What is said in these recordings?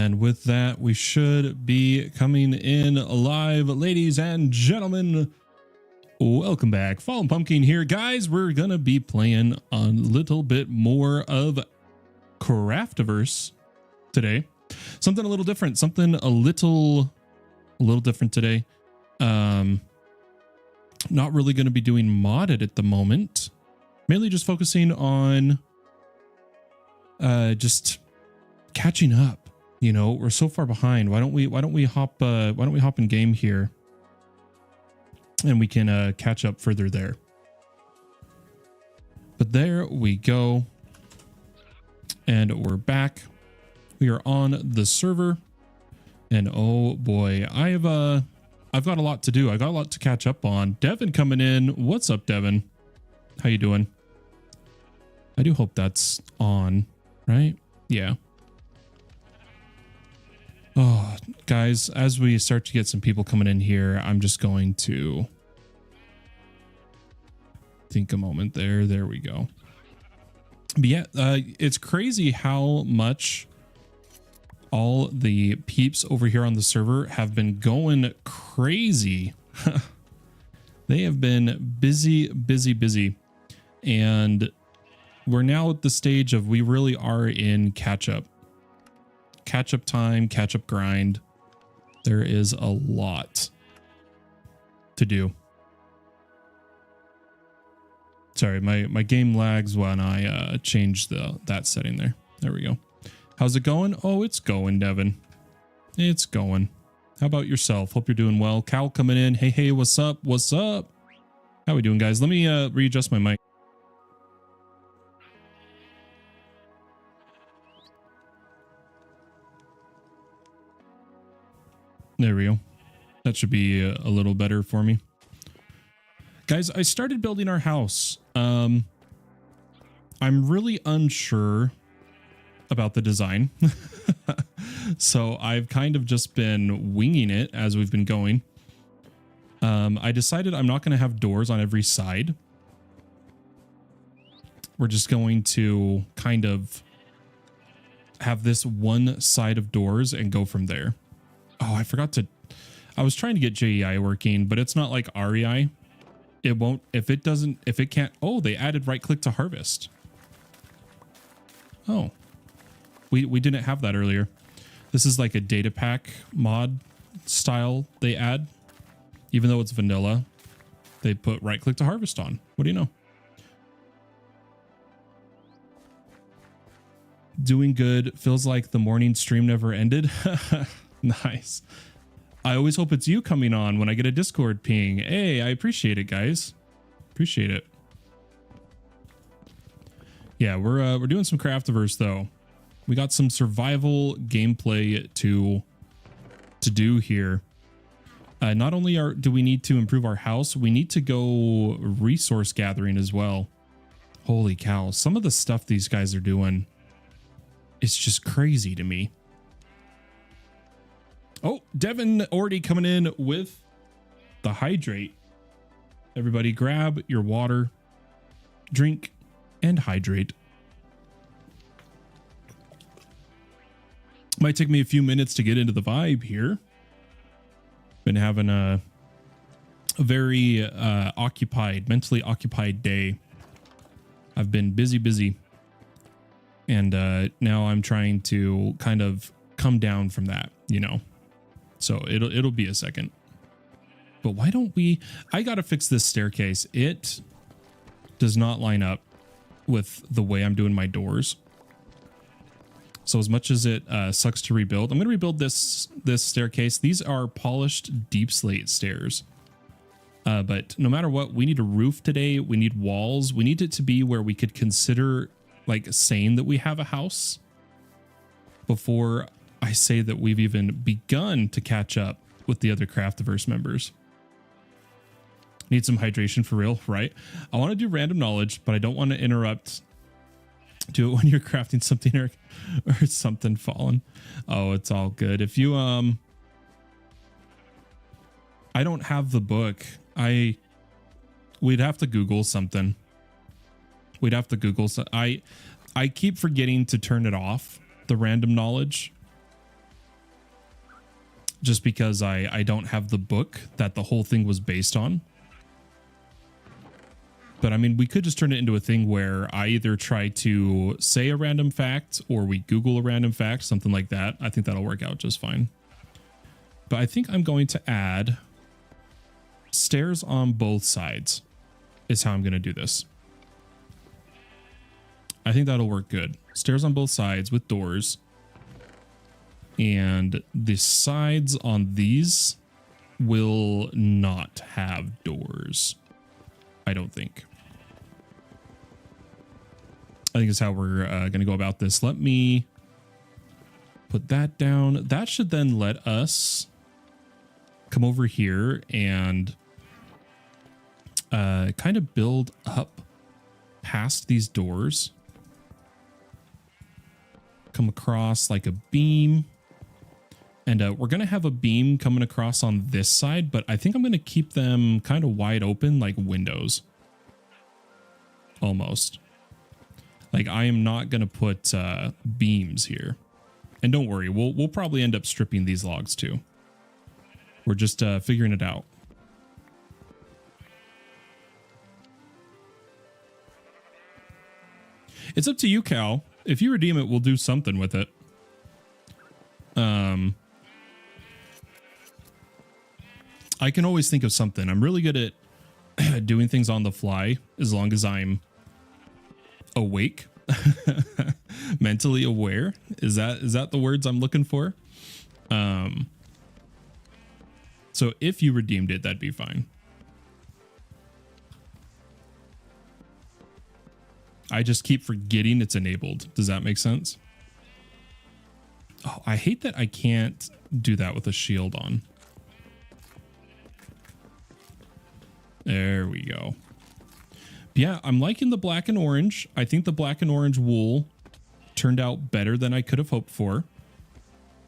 And with that, we should be coming in live, ladies and gentlemen. Welcome back. Fallen Pumpkin here, guys. We're gonna be playing a little bit more of Craftiverse today. Something a little different. Something a little different today. Not really going to be doing modded at the moment. Mainly just focusing on just catching up. You know, we're so far behind. Why don't we hop in game here, and we can catch up further there. But there we go, and we're back. We are on the server, and oh boy, I've got a lot to do. I got a lot to catch up on. Devin coming in. What's up, Devin? How you doing? I do hope that's on, right? Yeah. Oh, guys, as we start to get some people coming in here, I'm just going to think a moment there. There we go. But yeah, it's crazy how much all the peeps over here on the server have been going crazy. They have been busy. And we're now at the stage of we really are in catch-up time, catch-up grind. There is a lot to do. Sorry, my game lags when I change that setting there. There we go. How's it going? Oh, it's going, Devin. It's going. How about yourself? Hope you're doing well. Cal coming in. Hey, what's up? What's up? How we doing, guys? Let me readjust my mic. There we go. That should be a little better for me. Guys, I started building our house. I'm really unsure about the design. So I've kind of just been winging it as we've been going. I decided I'm not going to have doors on every side. We're just going to kind of have this one side of doors and go from there. Oh, I forgot to, I was trying to get JEI working, but it's not like REI. It won't, if it can't, oh, they added right click to harvest. Oh, we didn't have that earlier. This is like a data pack mod style they add. Even though it's vanilla, they put right click to harvest on. What do you know? Doing good. Feels like the morning stream never ended. Nice. I always hope it's you coming on when I get a Discord ping. Hey, I appreciate it, guys. Appreciate it. Yeah, we're doing some Craftiverse though. We got some survival gameplay to do here. Not only do we need to improve our house, we need to go resource gathering as well. Holy cow, some of the stuff these guys are doing, it's just crazy to me. Oh, Devin already coming in with the hydrate. Everybody grab your water, drink, and hydrate. Might take me a few minutes to get into the vibe here. Been having a very mentally occupied day. I've been busy. And now I'm trying to kind of come down from that, you know. So it'll be a second. But why don't we, I gotta fix this staircase. It does not line up with the way I'm doing my doors. So as much as it sucks to rebuild, I'm gonna rebuild this staircase. These are polished deep slate stairs. But no matter what, we need a roof today. We need walls. We need it to be where we could consider like saying that we have a house before I say that we've even begun to catch up with the other Craftiverse members. Need some hydration for real, right? I want to do random knowledge, but I don't want to interrupt. Do it when you're crafting something or something fallen. Oh, it's all good. If you, I don't have the book. We'd have to Google something. We'd have to Google. I keep forgetting to turn it off, the random knowledge. just because I don't have the book that the whole thing was based on. But I mean, we could just turn it into a thing where I either try to say a random fact or we Google a random fact, something like that. I think that'll work out just fine. But I think I'm going to add stairs on both sides is how I'm going to do this. I think that'll work good. Stairs on both sides with doors. And the sides on these will not have doors. I don't think. I think is how we're going to go about this. Let me put that down. That should then let us come over here and kind of build up past these doors. Come across like a beam. And we're going to have a beam coming across on this side, but I think I'm going to keep them kind of wide open like windows. Almost. Like I am not going to put beams here. And don't worry, we'll probably end up stripping these logs too. We're just figuring it out. It's up to you, Cal. If you redeem it, we'll do something with it. I can always think of something. I'm really good at doing things on the fly as long as I'm awake, mentally aware. Is that the words I'm looking for? So if you redeemed it, that'd be fine. I just keep forgetting it's enabled. Does that make sense? Oh, I hate that I can't do that with a shield on. There we go. Yeah, I'm liking the black and orange. I think the black and orange wool turned out better than I could have hoped for.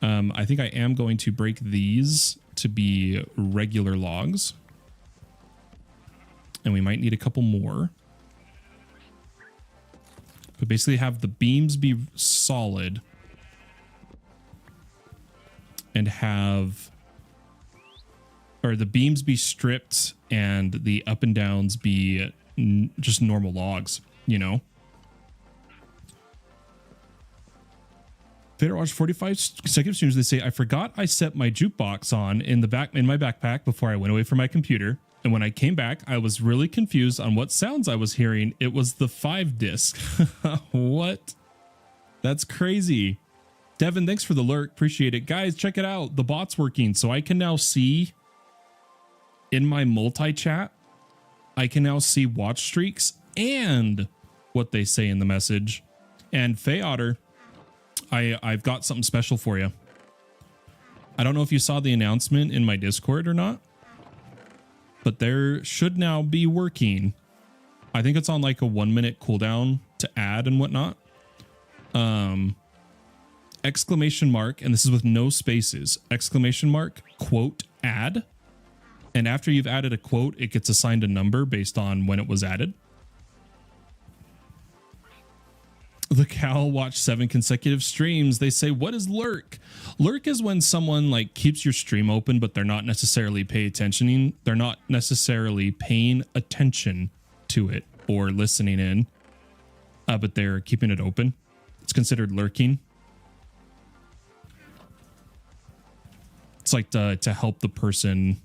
I think I am going to break these to be regular logs. And we might need a couple more. But basically have the beams be solid. And have... or the beams be stripped and the up and downs be just normal logs, you know? Vader watched 45 consecutive streams. They say, I forgot I set my jukebox on in my backpack before I went away from my computer. And when I came back, I was really confused on what sounds I was hearing. It was the 5-disc. What? That's crazy. Devin, thanks for the lurk. Appreciate it. Guys, check it out. The bot's working. So I can now see in my multi-chat, I can now see watch streaks and what they say in the message. And Faye Otter, I've got something special for you. I don't know if you saw the announcement in my Discord or not, but there should now be working. I think it's on like a 1-minute cooldown to add and whatnot. Exclamation mark, and this is with no spaces, exclamation mark, quote, add. And after you've added a quote, it gets assigned a number based on when it was added. The Cal watched 7 consecutive streams. They say, what is lurk? Lurk is when someone like keeps your stream open, but they're not necessarily paying attention. They're not necessarily paying attention to it or listening in, but they're keeping it open. It's considered lurking. It's like to help the person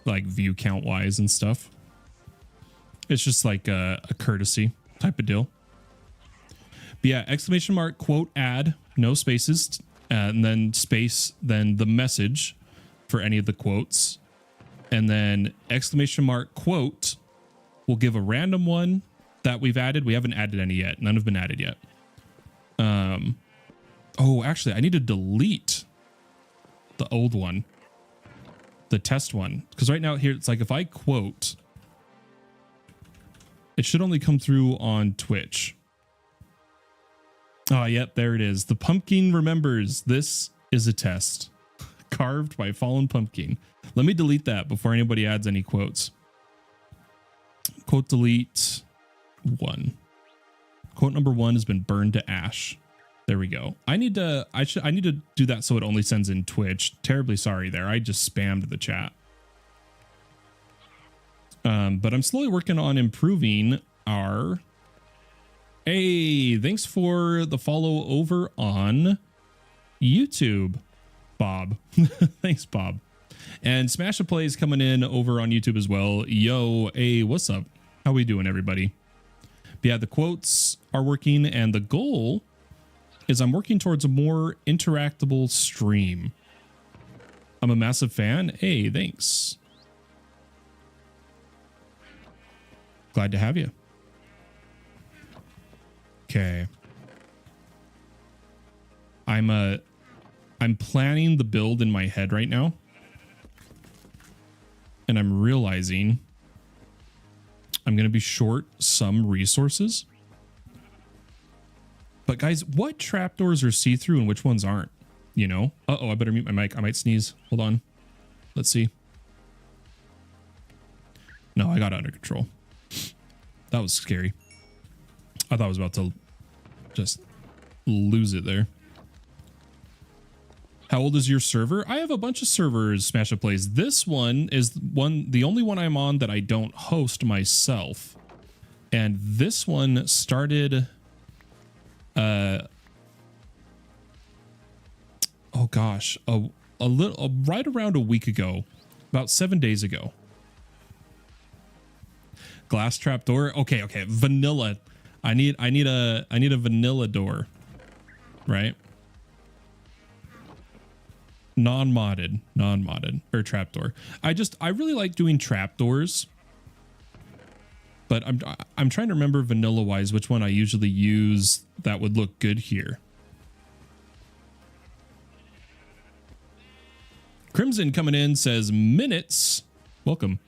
like view count wise and stuff. It's just like a courtesy type of deal. But yeah, exclamation mark, quote, add, no spaces, and then space, then the message for any of the quotes. And then exclamation mark, quote, we'll give a random one that we've added. We haven't added any yet. None have been added yet. Oh, actually, I need to delete the old one, the test one. Because right now here, it's like if I quote, it should only come through on Twitch. Oh, yep, there it is. The pumpkin remembers this is a test. Carved by Fallen Pumpkin. Let me delete that before anybody adds any quotes. Quote delete 1. Quote number 1 has been burned to ash. There we go. I need to do that so it only sends in Twitch. Terribly sorry there. I just spammed the chat. But I'm slowly working on improving our... Hey, thanks for the follow over on YouTube, Bob. Thanks, Bob. And Smash a Play is coming in over on YouTube as well. Yo, hey, what's up? How we doing, everybody? But yeah, the quotes are working, and the goal is I'm working towards a more interactable stream. I'm a massive fan. Hey, thanks. Glad to have you. Okay. I'm planning the build in my head right now. And I'm realizing I'm going to be short some resources. But guys, what trapdoors are see-through and which ones aren't? You know? Uh-oh, I better mute my mic. I might sneeze. Hold on. Let's see. No, I got it under control. That was scary. I thought I was about to just lose it there. How old is your server? I have a bunch of servers, Smash Up Plays. This one is the only one I'm on that I don't host myself. And this one started... oh gosh, right around a week ago, about 7 days ago. Glass trapdoor. Okay, vanilla. I need a vanilla door, right? Non-modded or trapdoor. I really like doing trapdoors, but I'm trying to remember vanilla wise which one I usually use that would look good here. Crimson coming in says minutes. Welcome.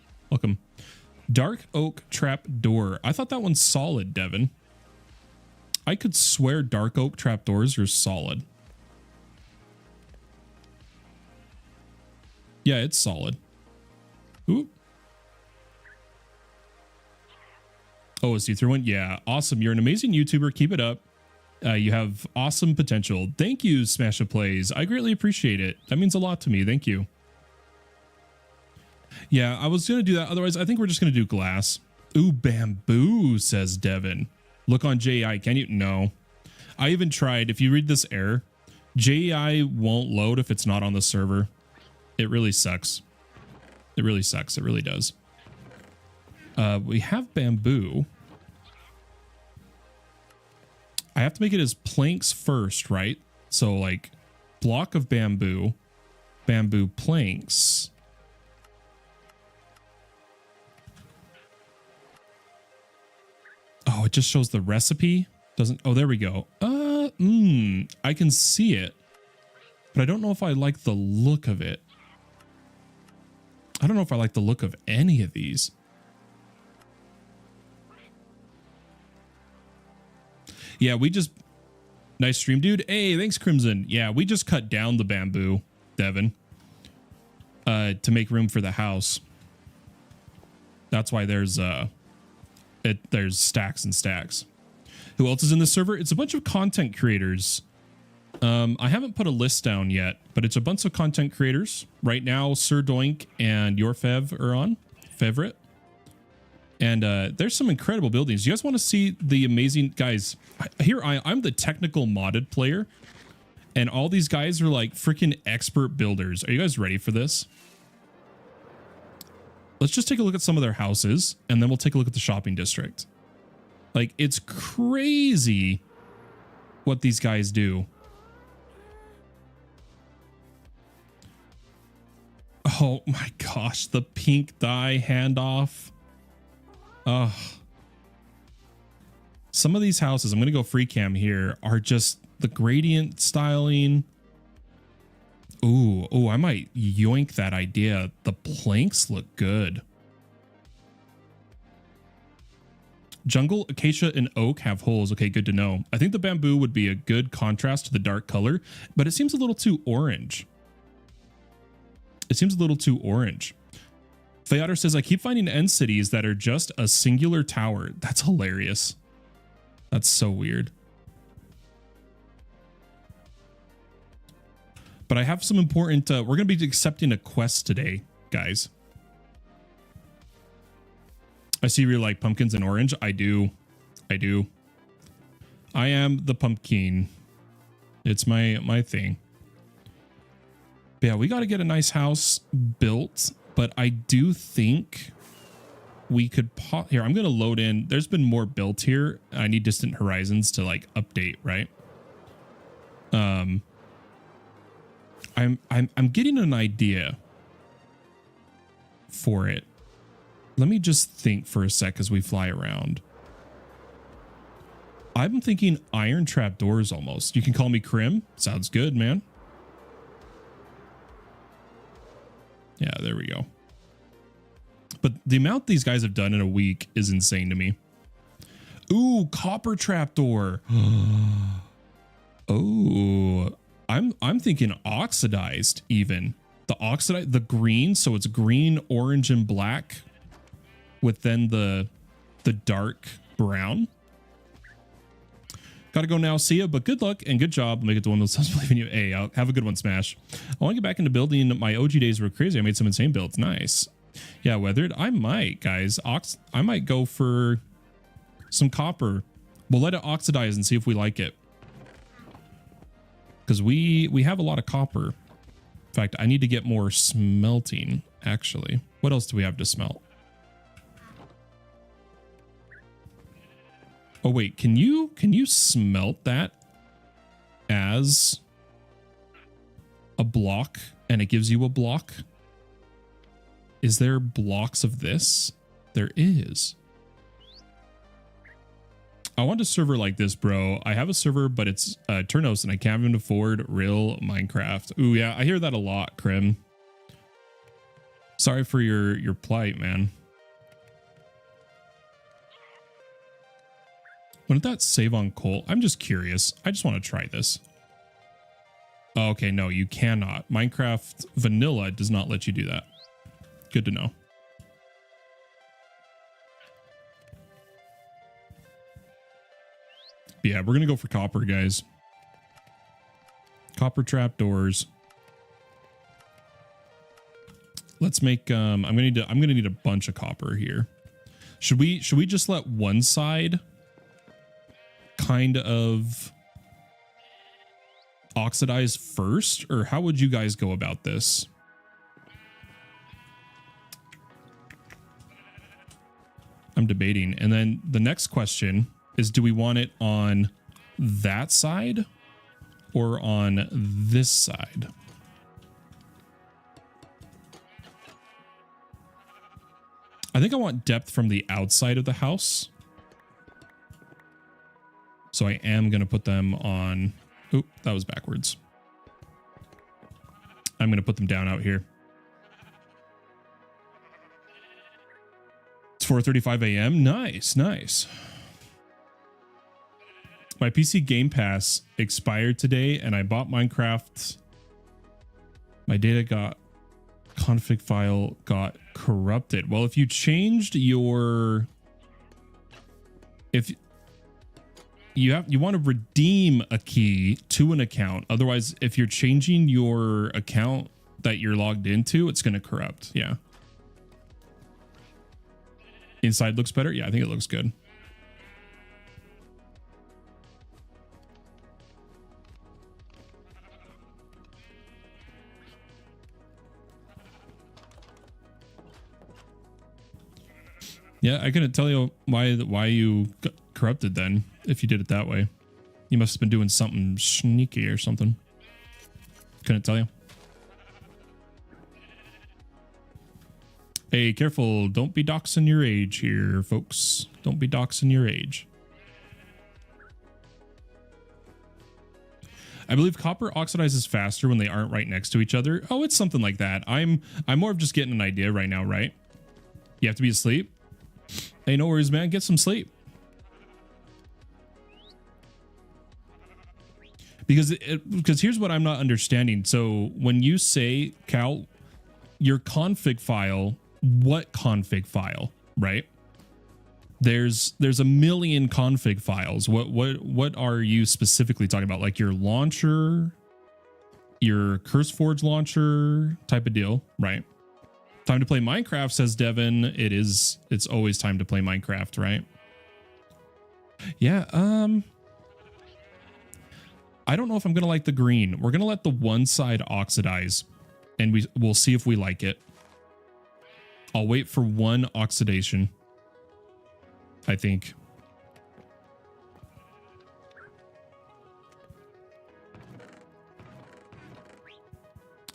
Dark oak trap door. I thought that one's solid, Devin. I could swear dark oak trap doors are solid. Yeah, it's solid. Ooh. Oh, a see-through one? Yeah, awesome. You're an amazing YouTuber. Keep it up. You have awesome potential. Thank you, Smash Up Plays. I greatly appreciate it. That means a lot to me. Thank you. Yeah, I was going to do that. Otherwise, I think we're just going to do glass. Ooh, bamboo, says Devin. Look on JEI. Can you? No. I even tried. If you read this error, JEI won't load if it's not on the server. It really sucks. It really sucks. It really does. We have bamboo. I have to make it as planks first, right? So like block of bamboo, bamboo planks. Oh, it just shows the recipe. Doesn't, oh, there we go. I can see it, but I don't know if I like the look of it. I don't know if I like the look of any of these. Yeah, we just... Nice stream, dude. Hey, thanks, Crimson. Yeah, we just cut down the bamboo, Devin, to make room for the house. That's why there's stacks and stacks. Who else is in the server? It's a bunch of content creators. I haven't put a list down yet, but it's a bunch of content creators. Right now, Sir Doink and Your Fev are on. Favorite. And there's some incredible buildings. You guys want to see the amazing guys? Here I'm the technical modded player, and all these guys are like freaking expert builders. Are you guys ready for this? Let's just take a look at some of their houses, and then we'll take a look at the shopping district. Like, it's crazy what these guys do. Oh my gosh, the pink dye handoff. Oh, some of these houses, I'm going to go free cam here, are just the gradient styling. Ooh, I might yoink that idea. The planks look good. Jungle, acacia, and oak have holes. Okay, good to know. I think the bamboo would be a good contrast to the dark color, but it seems a little too orange. It seems a little too orange. Theoder says, I keep finding end cities that are just a singular tower. That's hilarious. That's so weird. But I have some important, we're going to be accepting a quest today, guys. I see you really like pumpkins and orange. I do. I do. I am the pumpkin. It's my thing. But yeah, we got to get a nice house built, but I do think we could pop here. I'm going to load in. There's been more built here. I need Distant Horizons to like update, right? I'm getting an idea for it. Let me just think for a sec as we fly around. I'm thinking iron trap doors almost. You can call me Crim. Sounds good, man. Yeah, there we go. But the amount these guys have done in a week is insane to me. Ooh, copper trapdoor. Oh, I'm thinking oxidized even. The green, so it's green, orange, and black with then the dark brown. Gotta go now, see ya, but good luck and good job. I'll make it to one of those times believe in you. Hey, I'll have a good one, Smash. I want to get back into building. My OG days were crazy. I made some insane builds. Nice. Yeah, Weathered. I might, guys. I might go for some copper. We'll let it oxidize and see if we like it. Because we have a lot of copper. In fact, I need to get more smelting, actually. What else do we have to smelt? Oh, wait. Can you smelt that as a block and it gives you a block? Is there blocks of this? There is. I want a server like this, bro. I have a server, but it's Turnos and I can't even afford real Minecraft. Ooh, yeah, I hear that a lot, Krim. Sorry for your plight, man. Wouldn't that save on coal? I'm just curious. I just want to try this. Oh, okay, no, you cannot. Minecraft Vanilla does not let you do that. Good to know. Yeah, we're gonna go for copper, guys. Copper trapdoors. Let's make I'm gonna need a bunch of copper here. Should we just let one side kind of oxidize first, or how would you guys go about this? I'm debating. And then the next question is, do we want it on that side or on this side? I think I want depth from the outside of the house. So I am going to put them on... Oop, that was backwards. I'm going to put them down out here. It's 4:35 a.m. Nice, nice. My PC Game Pass expired today and I bought Minecraft. My config file got corrupted. Well, if you changed your... You want to redeem a key to an account. Otherwise, if you're changing your account that you're logged into, it's going to corrupt. Yeah. Inside looks better. Yeah, I think it looks good. Yeah, I couldn't tell you why you got corrupted then, if you did it that way. You must have been doing something sneaky or something. Couldn't tell you. Hey, careful. Don't be doxing your age here, folks. Don't be doxing your age. I believe copper oxidizes faster when they aren't right next to each other. Oh, it's something like that. I'm more of just getting an idea right now, right? You have to be asleep? Hey, no worries, man. Get some sleep. Because here's what I'm not understanding. So when you say, Cal, your config file, what config file, right? There's a million config files. What are you specifically talking about? Like your launcher, your CurseForge launcher type of deal, right? Time to play Minecraft, says Devin. It's always time to play Minecraft, right? Yeah, I don't know if I'm gonna like the green. We're gonna let the one side oxidize, and we'll see if we like it. I'll wait for one oxidation, I think.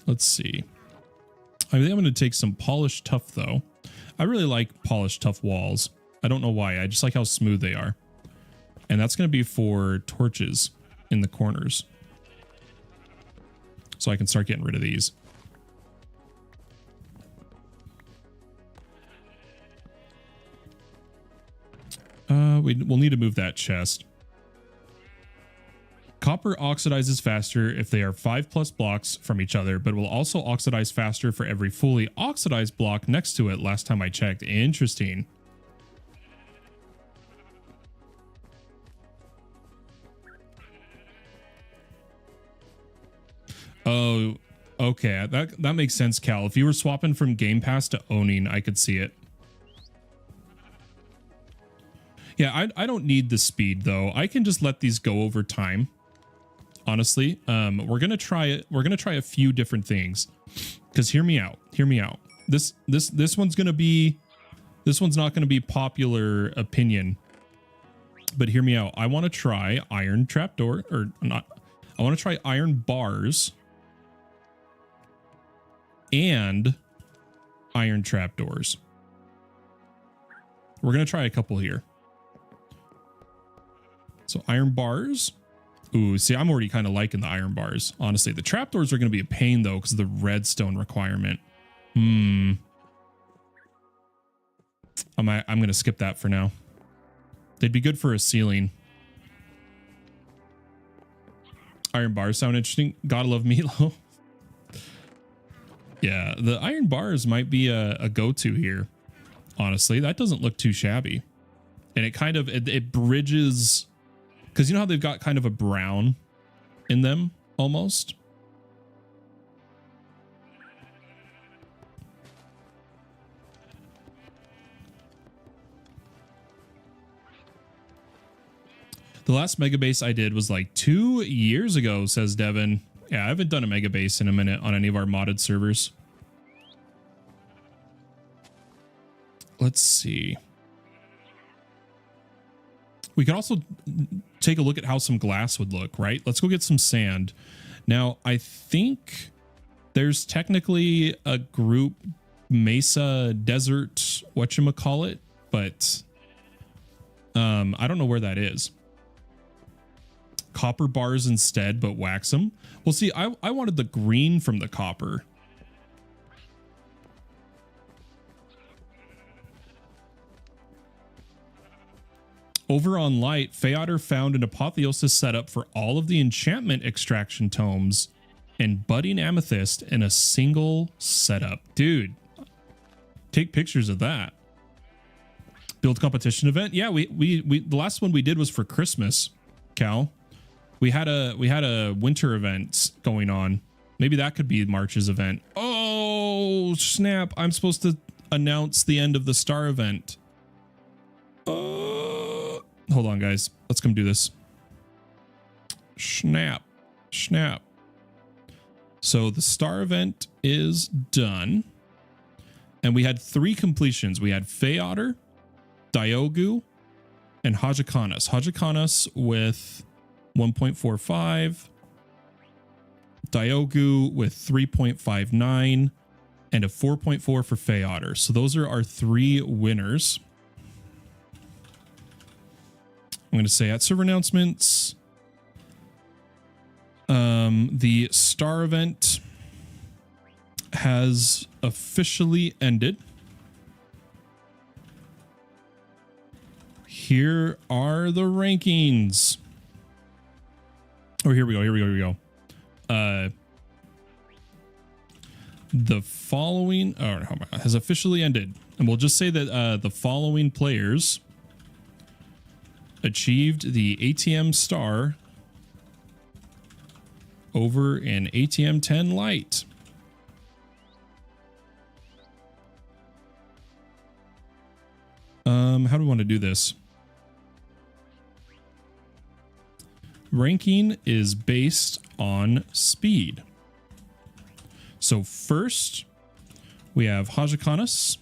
Let's see. I think I'm going to take some polished tuff, though. I really like polished tuff walls. I don't know why. I just like how smooth they are. And that's going to be for torches in the corners. So I can start getting rid of these. We'll need to move that chest. Copper oxidizes faster if they are 5+ blocks from each other, but will also oxidize faster for every fully oxidized block next to it last time I checked. Interesting. Oh, okay. That makes sense, Cal. If you were swapping from Game Pass to owning, I could see it. Yeah, I don't need the speed, though. I can just let these go over time. Honestly, we're gonna try it. We're gonna try a few different things, because hear me out. Hear me out. This one's gonna be, this one's not gonna be popular opinion, but hear me out. I want to try iron trapdoor, or not. I want to try iron bars and iron trapdoors. We're gonna try a couple here. So iron bars. Ooh, see, I'm already kind of liking the iron bars. Honestly, the trapdoors are going to be a pain, though, because of the redstone requirement. I'm going to skip that for now. They'd be good for a ceiling. Iron bars sound interesting. Gotta love meatloaf. Yeah, the iron bars might be a go-to here. Honestly, that doesn't look too shabby. And it kind of, it bridges... Because you know how they've got kind of a brown in them, almost? The last mega base I did was like 2 years ago, says Devin. Yeah, I haven't done a mega base in a minute on any of our modded servers. Let's see. We could also take a look at how some glass would look, right? Let's go get some sand. Now, I think there's technically a group Mesa Desert, whatchamacallit, but I don't know where that is. Copper bars instead, but wax them. Well, see, I wanted the green from the copper. Over on Light, Feotter found an apotheosis setup for all of the enchantment extraction tomes and budding amethyst in a single setup. Dude, take pictures of that. Build competition event. Yeah, we the last one we did was for Christmas, Cal. We had a winter event going on. Maybe that could be March's event. Oh, snap. I'm supposed to announce the end of the star event. Hold on, guys. Let's come do this. Snap. Snap. So the star event is done. And we had 3 completions. We had Feotter, Diogu, and Hajikanas. Hajikanas with 1.45. Diogu with 3.59. And a 4.4 for Feotter. So those are our 3 winners. I'm going to say at server announcements, the star event has officially ended. Here are the rankings. Oh, here we go. The following has officially ended. And we'll just say that the following players achieved the ATM star over in ATM 10 Lite. How do we want to do this? Ranking is based on speed. So first, we have Hajikanis.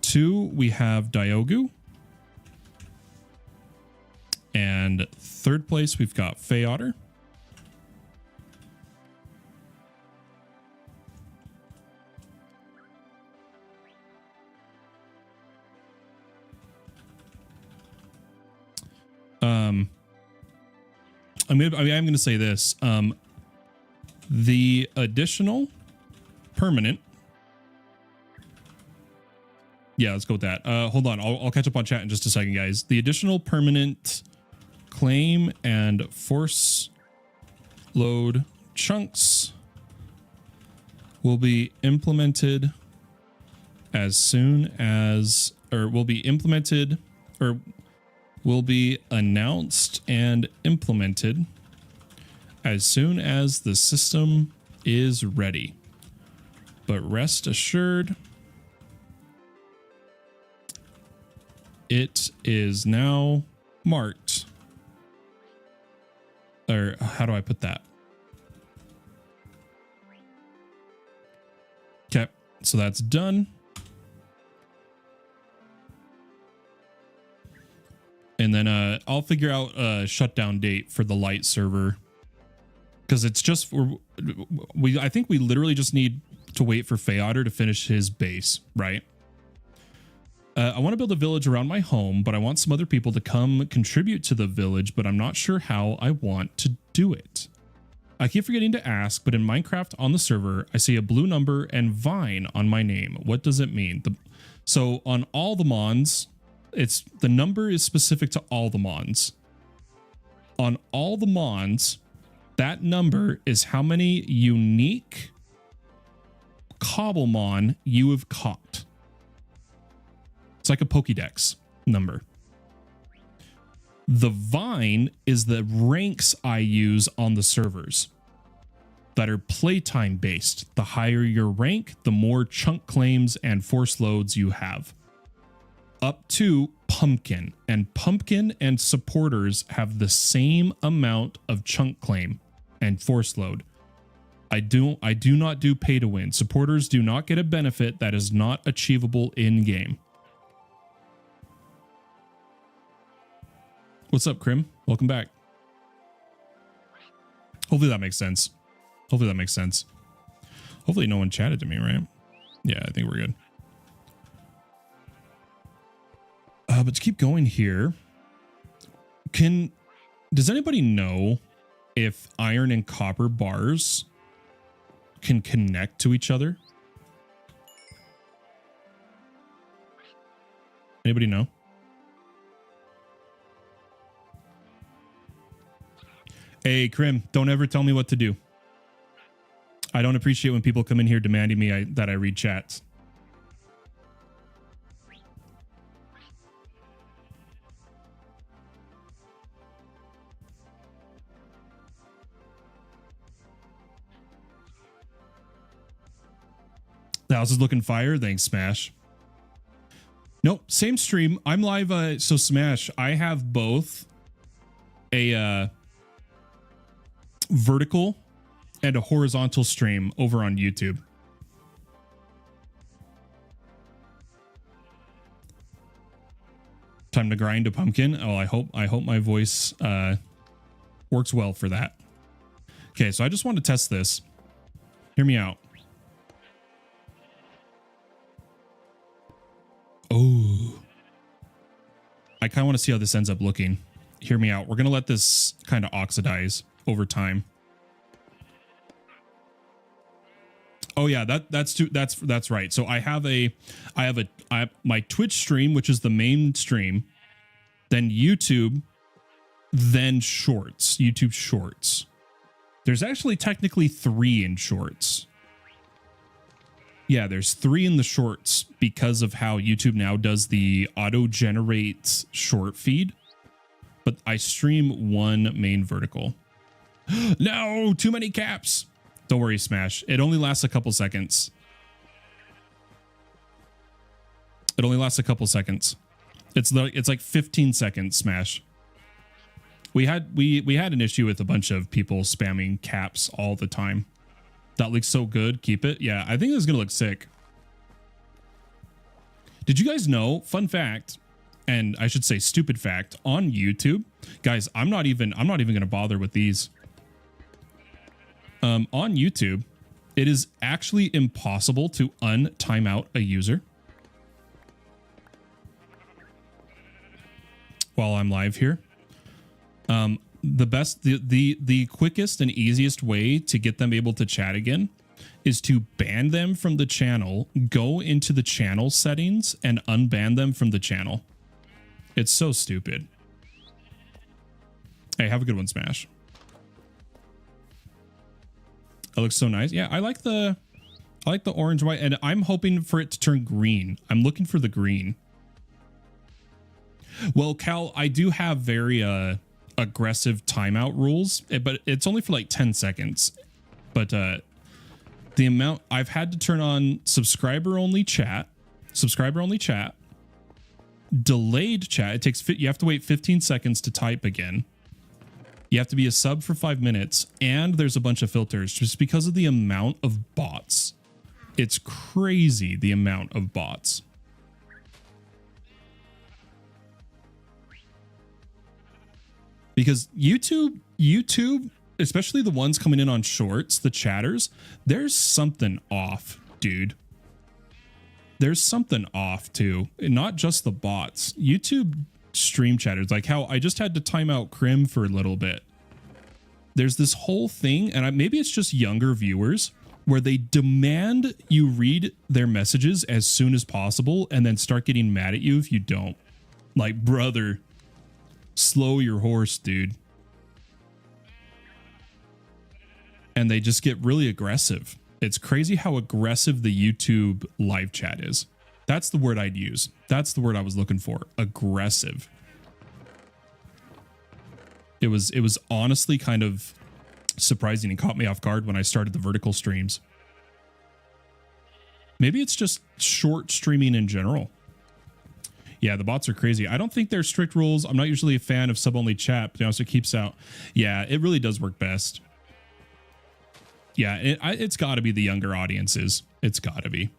2, we have Diogu. And third place, we've got Feotter. I'm going to say this. The additional permanent. Yeah, let's go with that. Hold on. I'll catch up on chat in just a second, guys. The additional permanent claim and force load chunks will be implemented as soon as, or will be implemented, or will be announced and implemented as soon as the system is ready. But rest assured, it is now marked. Or how do I put that? Okay, so that's done. And then I'll figure out a shutdown date for the light server, because it's just I think we literally just need to wait for Feotter to finish his base, right? I want to build a village around my home, but I want some other people to come contribute to the village, but I'm not sure how I want to do it. I keep forgetting to ask, but in Minecraft on the server, I see a blue number and Vine on my name. What does it mean? So on all the mons, the number is specific to all the mons. On all the mons, that number is how many unique cobblemon you have caught. It's like a Pokédex number. The Vine is the ranks I use on the servers that are playtime based. The higher your rank, the more chunk claims and force loads you have. Up to Pumpkin, and Pumpkin and supporters have the same amount of chunk claim and force load. I do not do pay to win. Supporters do not get a benefit that is not achievable in game. What's up, Krim? Welcome back. Hopefully that makes sense. Hopefully that makes sense. Hopefully no one chatted to me, right? Yeah, I think we're good. But to keep going here, does anybody know if iron and copper bars can connect to each other? Anybody know? Hey, Krim, don't ever tell me what to do. I don't appreciate when people come in here demanding me that I read chats. The house is looking fire. Thanks, Smash. Nope, same stream. I'm live. So Smash, I have both a vertical and a horizontal stream over on YouTube. Time to grind a pumpkin. Oh, I hope my voice works well for that. Okay, so I just want to test this. Hear me out. Oh, I kind of want to see how this ends up looking. Hear me out. We're going to let this kind of oxidize over time. Oh yeah, that's right. So I have my Twitch stream, which is the main stream, then YouTube, then Shorts, YouTube Shorts. There's actually technically 3 in Shorts. Yeah, there's 3 in the Shorts because of how YouTube now does the auto-generate short feed. but I stream one main vertical. No, too many caps. Don't worry, Smash. It only lasts a couple seconds. It only lasts a couple seconds. It's like 15 seconds, Smash. We had an issue with a bunch of people spamming caps all the time. That looks so good. Keep it. Yeah, I think this is gonna look sick. Did you guys know, fun fact, and I should say stupid fact, on YouTube, guys, I'm not even gonna bother with these. On YouTube, it is actually impossible to untime out a user while I'm live here. The quickest and easiest way to get them able to chat again is to ban them from the channel, go into the channel settings and unban them from the channel. It's so stupid. Hey, have a good one, Smash. It looks so nice. Yeah, I like the orange, white, and I'm hoping for it to turn green. I'm looking for the green. Well, Cal, I do have very aggressive timeout rules, but it's only for like 10 seconds. But the amount I've had to turn on subscriber only chat, delayed chat. It takes, you have to wait 15 seconds to type again. You have to be a sub for 5 minutes, and there's a bunch of filters just because of the amount of bots. It's crazy, the amount of bots. Because YouTube, especially the ones coming in on shorts, the chatters, there's something off, dude. There's something off too. And not just the bots. YouTube stream chatters, like how I just had to time out Crim for a little bit. There's this whole thing, and maybe it's just younger viewers, where they demand you read their messages as soon as possible and then start getting mad at you if you don't. Like, brother, slow your horse, dude. And they just get really aggressive. It's crazy how aggressive the YouTube live chat is. That's the word I'd use. That's the word I was looking for. Aggressive. It was honestly kind of surprising and caught me off guard when I started the vertical streams. Maybe it's just short streaming in general. Yeah, the bots are crazy. I don't think they're strict rules. I'm not usually a fan of sub-only chat, but it also keeps out. Yeah, it really does work best. Yeah, it's got to be the younger audiences. It's got to be.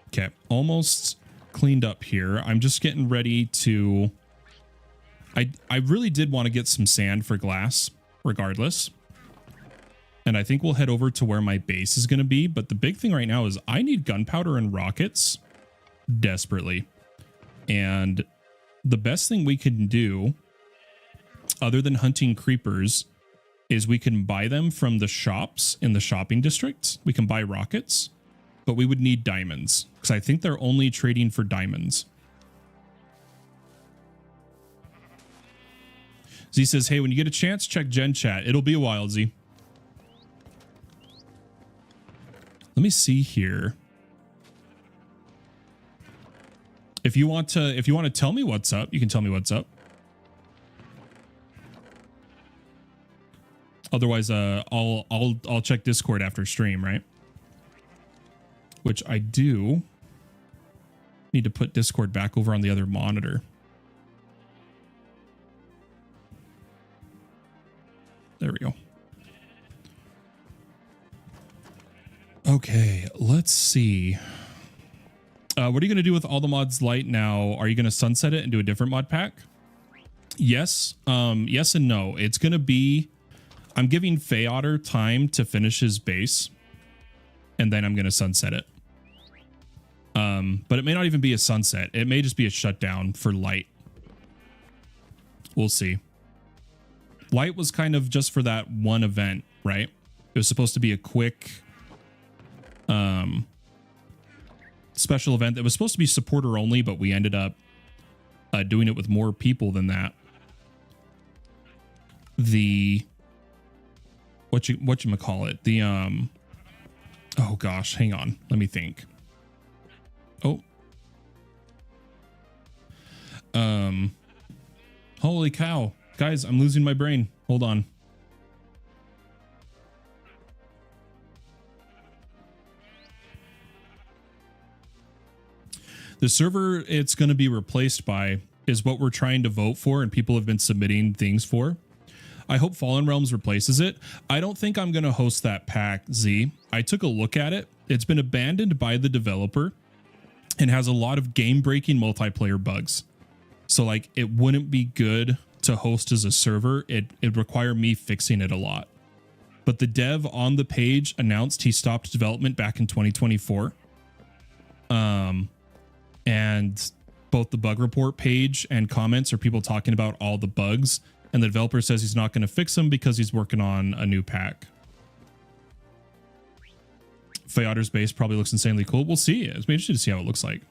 Okay, almost cleaned up here. I'm just getting ready to... I really did want to get some sand for glass, regardless. And I think we'll head over to where my base is going to be. But the big thing right now is I need gunpowder and rockets desperately. And the best thing we can do, other than hunting creepers, is we can buy them from the shops in the shopping districts. We can buy rockets, but we would need diamonds because I think they're only trading for diamonds. Z says, hey, when you get a chance, check Gen Chat. It'll be a while, Z. Let me see here. If you want to tell me what's up, you can tell me what's up. Otherwise, I'll check Discord after stream, right? Which I do need to put Discord back over on the other monitor. There we go. Okay, let's see. What are you going to do with all the mods light now? Are you going to sunset it and do a different mod pack? Yes. Yes and no. It's going to be... I'm giving Feyotter time to finish his base, and then I'm going to sunset it. But it may not even be a sunset. It may just be a shutdown for light. We'll see. Light was kind of just for that one event, right? It was supposed to be a quick special event that was supposed to be supporter only, but we ended up doing it with more people than that. The whatchamacallit? The oh gosh, hang on. Let me think. Oh. Holy cow. Guys, I'm losing my brain. Hold on. The server it's going to be replaced by is what we're trying to vote for and people have been submitting things for. I hope Fallen Realms replaces it. I don't think I'm going to host that pack, Z. I took a look at it. It's been abandoned by the developer and has a lot of game-breaking multiplayer bugs. So like it wouldn't be good to host as a server. It'd require me fixing it a lot. But the dev on the page announced he stopped development back in 2024. And both the bug report page and comments are people talking about all the bugs. And the developer says he's not going to fix them because he's working on a new pack. Feodor's base probably looks insanely cool. We'll see. It's interesting to see how it looks like.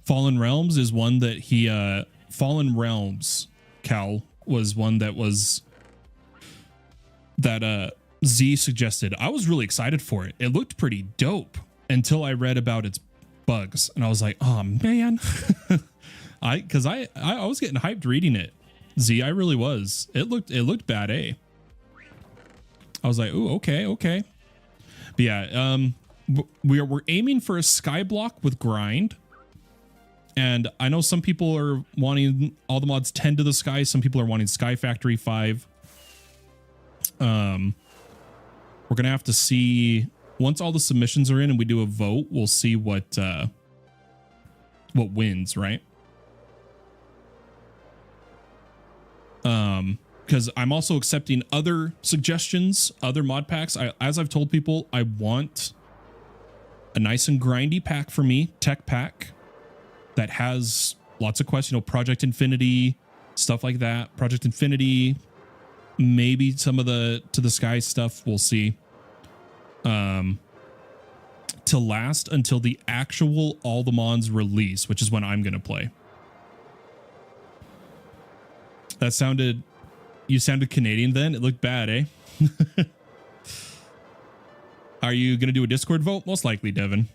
Fallen Realms is one that he... Fallen Realms, Cal, was one that was... That Z suggested. I was really excited for it. It looked pretty dope until I read about its bugs. And I was like, oh, man. I was getting hyped reading it. Z, I really was. It looked bad, eh? I was like, ooh, okay. But yeah, we're aiming for a sky block with grind. And I know some people are wanting all the mods 10 to the sky. Some people are wanting Sky Factory 5. We're going to have to see once all the submissions are in and we do a vote, we'll see what wins, right? Because I'm also accepting other suggestions, other mod packs. As I've told people, I want a nice and grindy pack for me, tech pack that has lots of quests, Project Infinity, stuff like that. Project Infinity, maybe some of the To the Sky stuff, we'll see. To last until the actual All the Mons release, which is when I'm going to play. You sounded Canadian then? It looked bad, eh? Are you going to do a Discord vote? Most likely, Devin.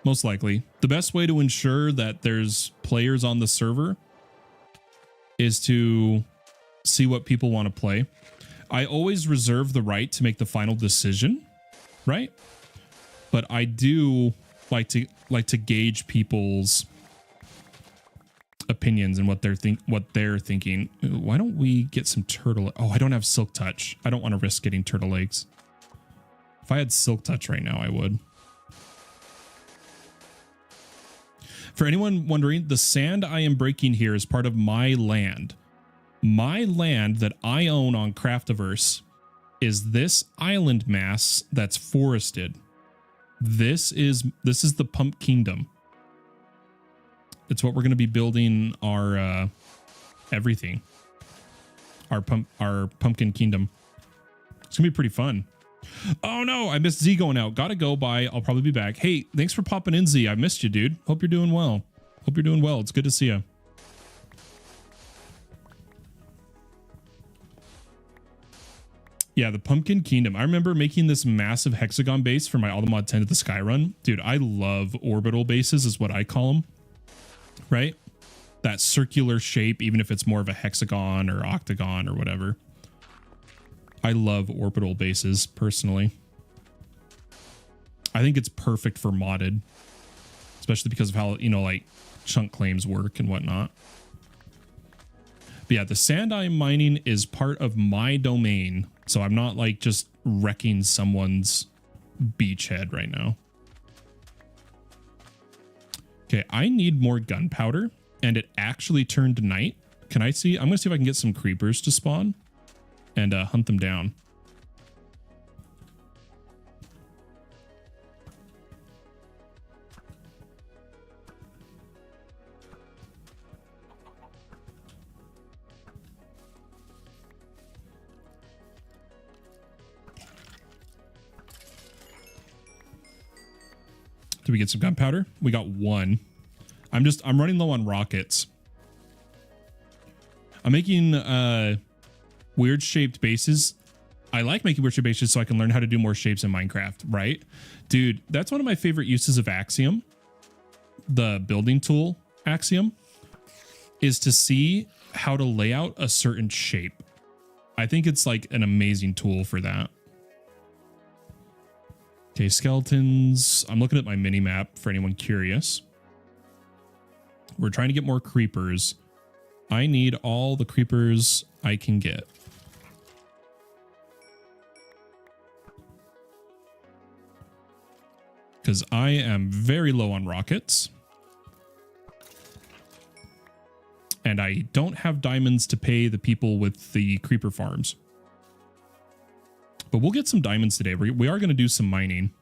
Most likely. The best way to ensure that there's players on the server is to see what people want to play. I always reserve the right to make the final decision, right? But I do like to gauge people's opinions and what they're thinking. Why don't we get some turtle? Oh, I don't have silk touch. I don't want to risk getting turtle eggs. If I had silk touch right now, I would. For anyone wondering, the sand I am breaking here is part of my land. My land that I own on Craftiverse is this island mass that's forested. This is the Pump Kingdom. It's what we're going to be building our everything. Our Pumpkin Kingdom. It's going to be pretty fun. Oh no, I missed Z going out. Gotta go, bye. I'll probably be back. Hey, thanks for popping in, Z. I missed you, dude. Hope you're doing well. Hope you're doing well. It's good to see you. Yeah, the Pumpkin Kingdom. I remember making this massive hexagon base for my Altamod 10 to the Sky run. Dude, I love orbital bases is what I call them. Right? That circular shape, even if it's more of a hexagon or octagon or whatever. I love orbital bases, personally. I think it's perfect for modded. Especially because of how, like, chunk claims work and whatnot. But yeah, the sand I'm mining is part of my domain. So I'm not, like, just wrecking someone's beachhead right now. Okay, I need more gunpowder. And it actually turned to night. Can I see? I'm going to see if I can get some creepers to spawn. And hunt them down. Did we get some gunpowder? We got one. I'm running low on rockets. I'm making weird shaped bases. I like making weird shaped bases so I can learn how to do more shapes in Minecraft, right? Dude, that's one of my favorite uses of Axiom. the building tool axiom is to see how to lay out a certain shape. I think it's like an amazing tool for that. Okay, skeletons. I'm looking at my mini map for anyone curious. We're trying to get more creepers. I need all the creepers I can get. Because I am very low on rockets. And I don't have diamonds to pay the people with the creeper farms. But we'll get some diamonds today. We are going to do some mining.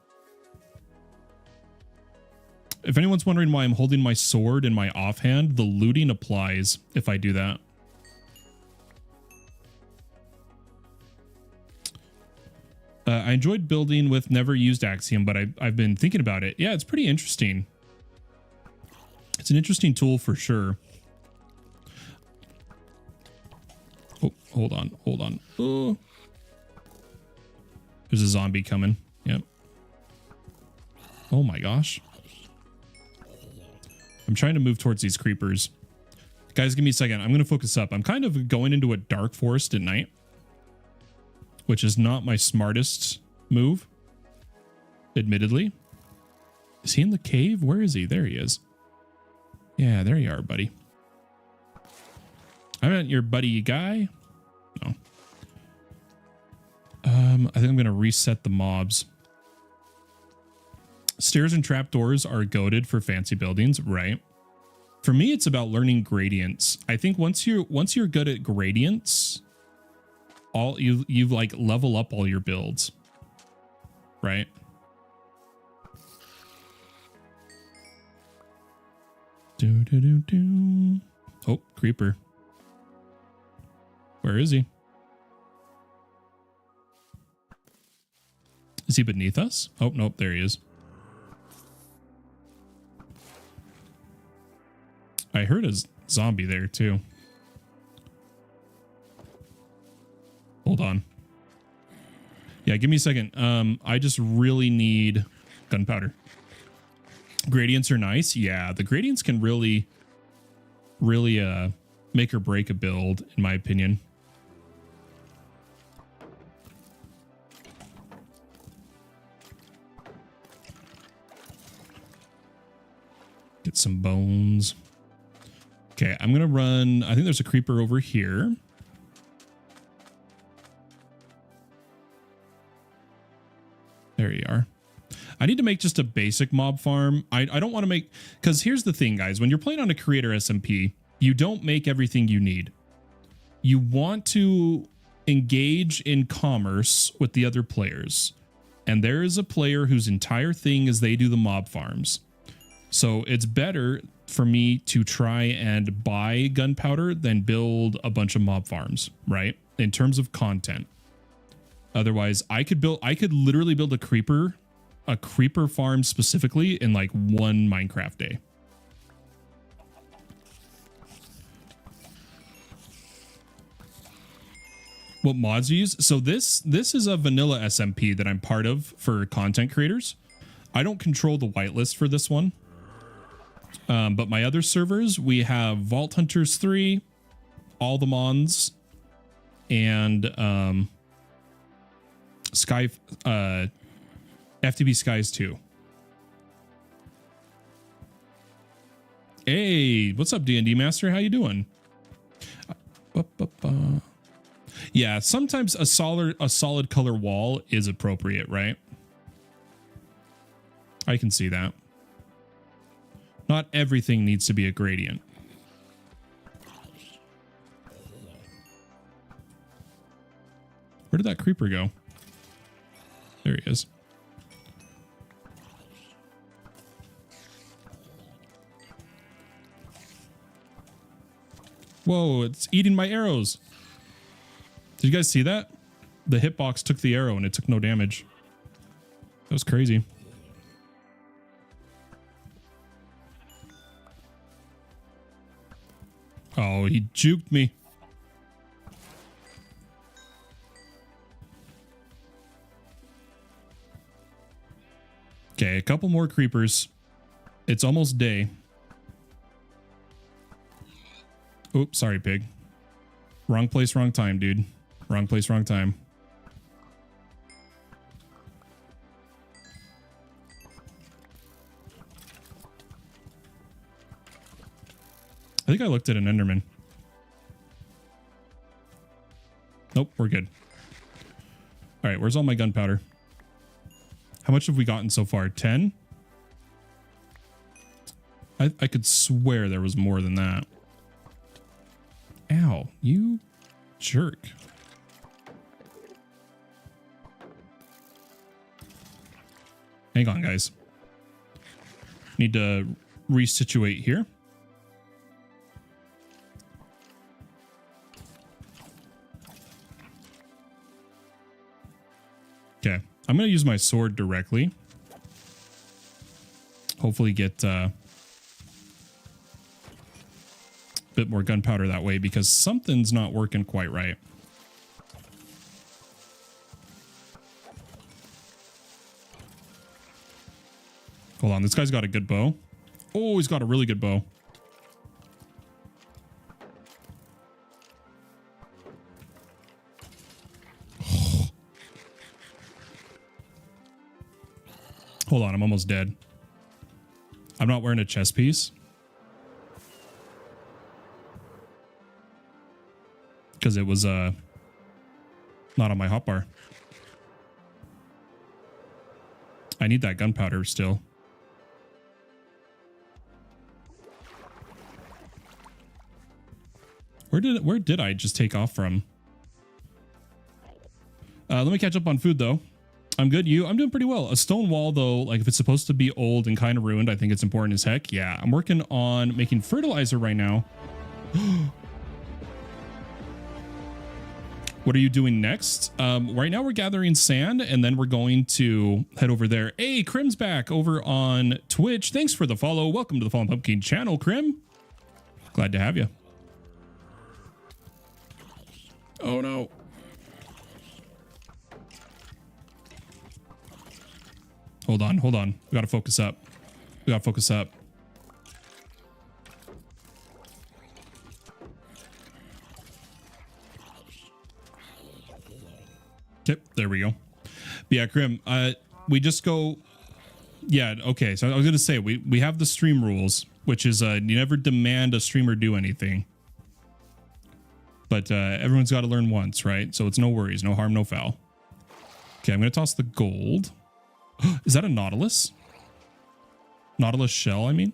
If anyone's wondering why I'm holding my sword in my offhand, the looting applies if I do that. I enjoyed building with never used axiom, but I've been thinking about it. Yeah, it's pretty interesting. It's an interesting tool for sure. Oh, hold on, hold on. Oh. There's a zombie coming. Yep. Oh my gosh. I'm trying to move towards these creepers. Guys, give me a second. I'm going to focus up. I'm kind of going into a dark forest at night, which is not my smartest move, admittedly. Is he in the cave? Where is he? There he is. Yeah, there you are, buddy. I'm not your buddy guy. No. I think I'm going to reset the mobs. Stairs and trapdoors are goated for fancy buildings, right? For me, it's about learning gradients. I think once you're good at gradients, you like level up all your builds, right? Do. Oh, creeper. Where is he? Is he beneath us? Oh, nope, there he is. I heard a zombie there too. Hold on. Yeah, give me a second. I just really need gunpowder. Gradients are nice. Yeah, the gradients can really make or break a build, in my opinion. Get some bones. Okay, I'm going to run. I think there's a creeper over here. There you are. I need to make just a basic mob farm. I don't want to make, because here's the thing, guys. When you're playing on a creator SMP, you don't make everything you need. You want to engage in commerce with the other players. And there is a player whose entire thing is they do the mob farms. So it's better for me to try and buy gunpowder than build a bunch of mob farms, right? In terms of content. Otherwise, I could literally build a creeper farm specifically in like one Minecraft day. What mods you use? So this is a vanilla SMP that I'm part of for content creators. I don't control the whitelist for this one. But my other servers, we have Vault Hunters 3, all the Mons, and FTB Skies 2. Hey, what's up, D&D Master? How you doing? Yeah, sometimes a solid color wall is appropriate, right? I can see that. Not everything needs to be a gradient. Where did that creeper go? There he is. Whoa, it's eating my arrows. Did you guys see that? The hitbox took the arrow and it took no damage. That was crazy. Oh, he juked me. Okay, a couple more creepers. It's almost day. Oops, sorry, pig. Wrong place, wrong time, dude. Wrong place, wrong time. I think I looked at an Enderman. Nope, we're good. All right, where's all my gunpowder? How much have we gotten so far? 10? I could swear there was more than that. Ow, you jerk. Hang on, guys. Need to resituate here. Okay, I'm going to use my sword directly. Hopefully get a bit more gunpowder that way because something's not working quite right. Hold on, this guy's got a good bow. Oh, he's got a really good bow. Hold on, I'm almost dead. I'm not wearing a chest piece. Because it was not on my hotbar. I need that gunpowder still. Where did I just take off from? Let me catch up on food though. I'm good. I'm doing pretty well. A stone wall though, like if it's supposed to be old and kind of ruined, I think it's important as heck. Yeah, I'm working on making fertilizer right now. What are you doing next? Right now we're gathering sand and then we're going to head over there. Hey, Crim's back over on Twitch. Thanks for the follow. Welcome to the Fallen Pumpkin channel, Crim. Glad to have you. Oh no. Hold on, hold on. We gotta focus up. We gotta focus up. Yep, there we go. But yeah, Grim, we just go. Yeah, okay. So I was gonna say we have the stream rules, which is you never demand a streamer do anything. But everyone's got to learn once, right? So it's no worries, no harm, no foul. Okay, I'm gonna toss the gold. Is that a Nautilus? Nautilus shell, I mean.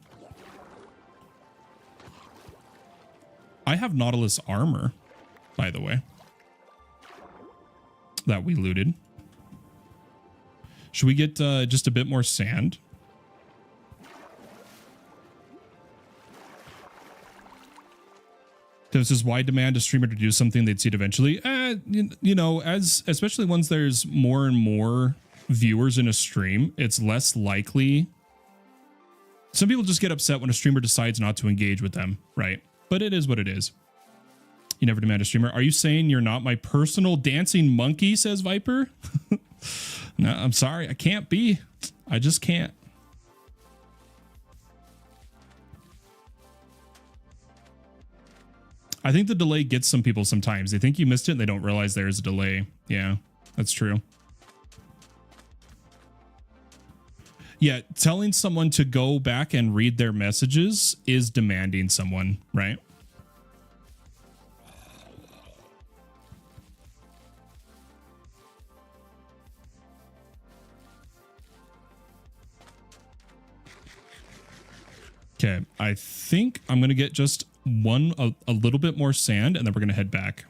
I have Nautilus armor, by the way, that we looted. Should we get just a bit more sand? This is why demand a streamer to do something they'd see it eventually. You know, especially once there's more and more viewers in a stream, it's less likely. Some people just get upset when a streamer decides not to engage with them, right? But it is what it is. You never demand a streamer. Are you saying you're not my personal dancing monkey, says Viper? No, I'm sorry. I can't be. I just can't. I think the delay gets some people sometimes. They think you missed it and they don't realize there's a delay. Yeah, that's true. Yeah, telling someone to go back and read their messages is demanding someone, right? Okay, I think I'm going to get just a little bit more sand and then we're going to head back.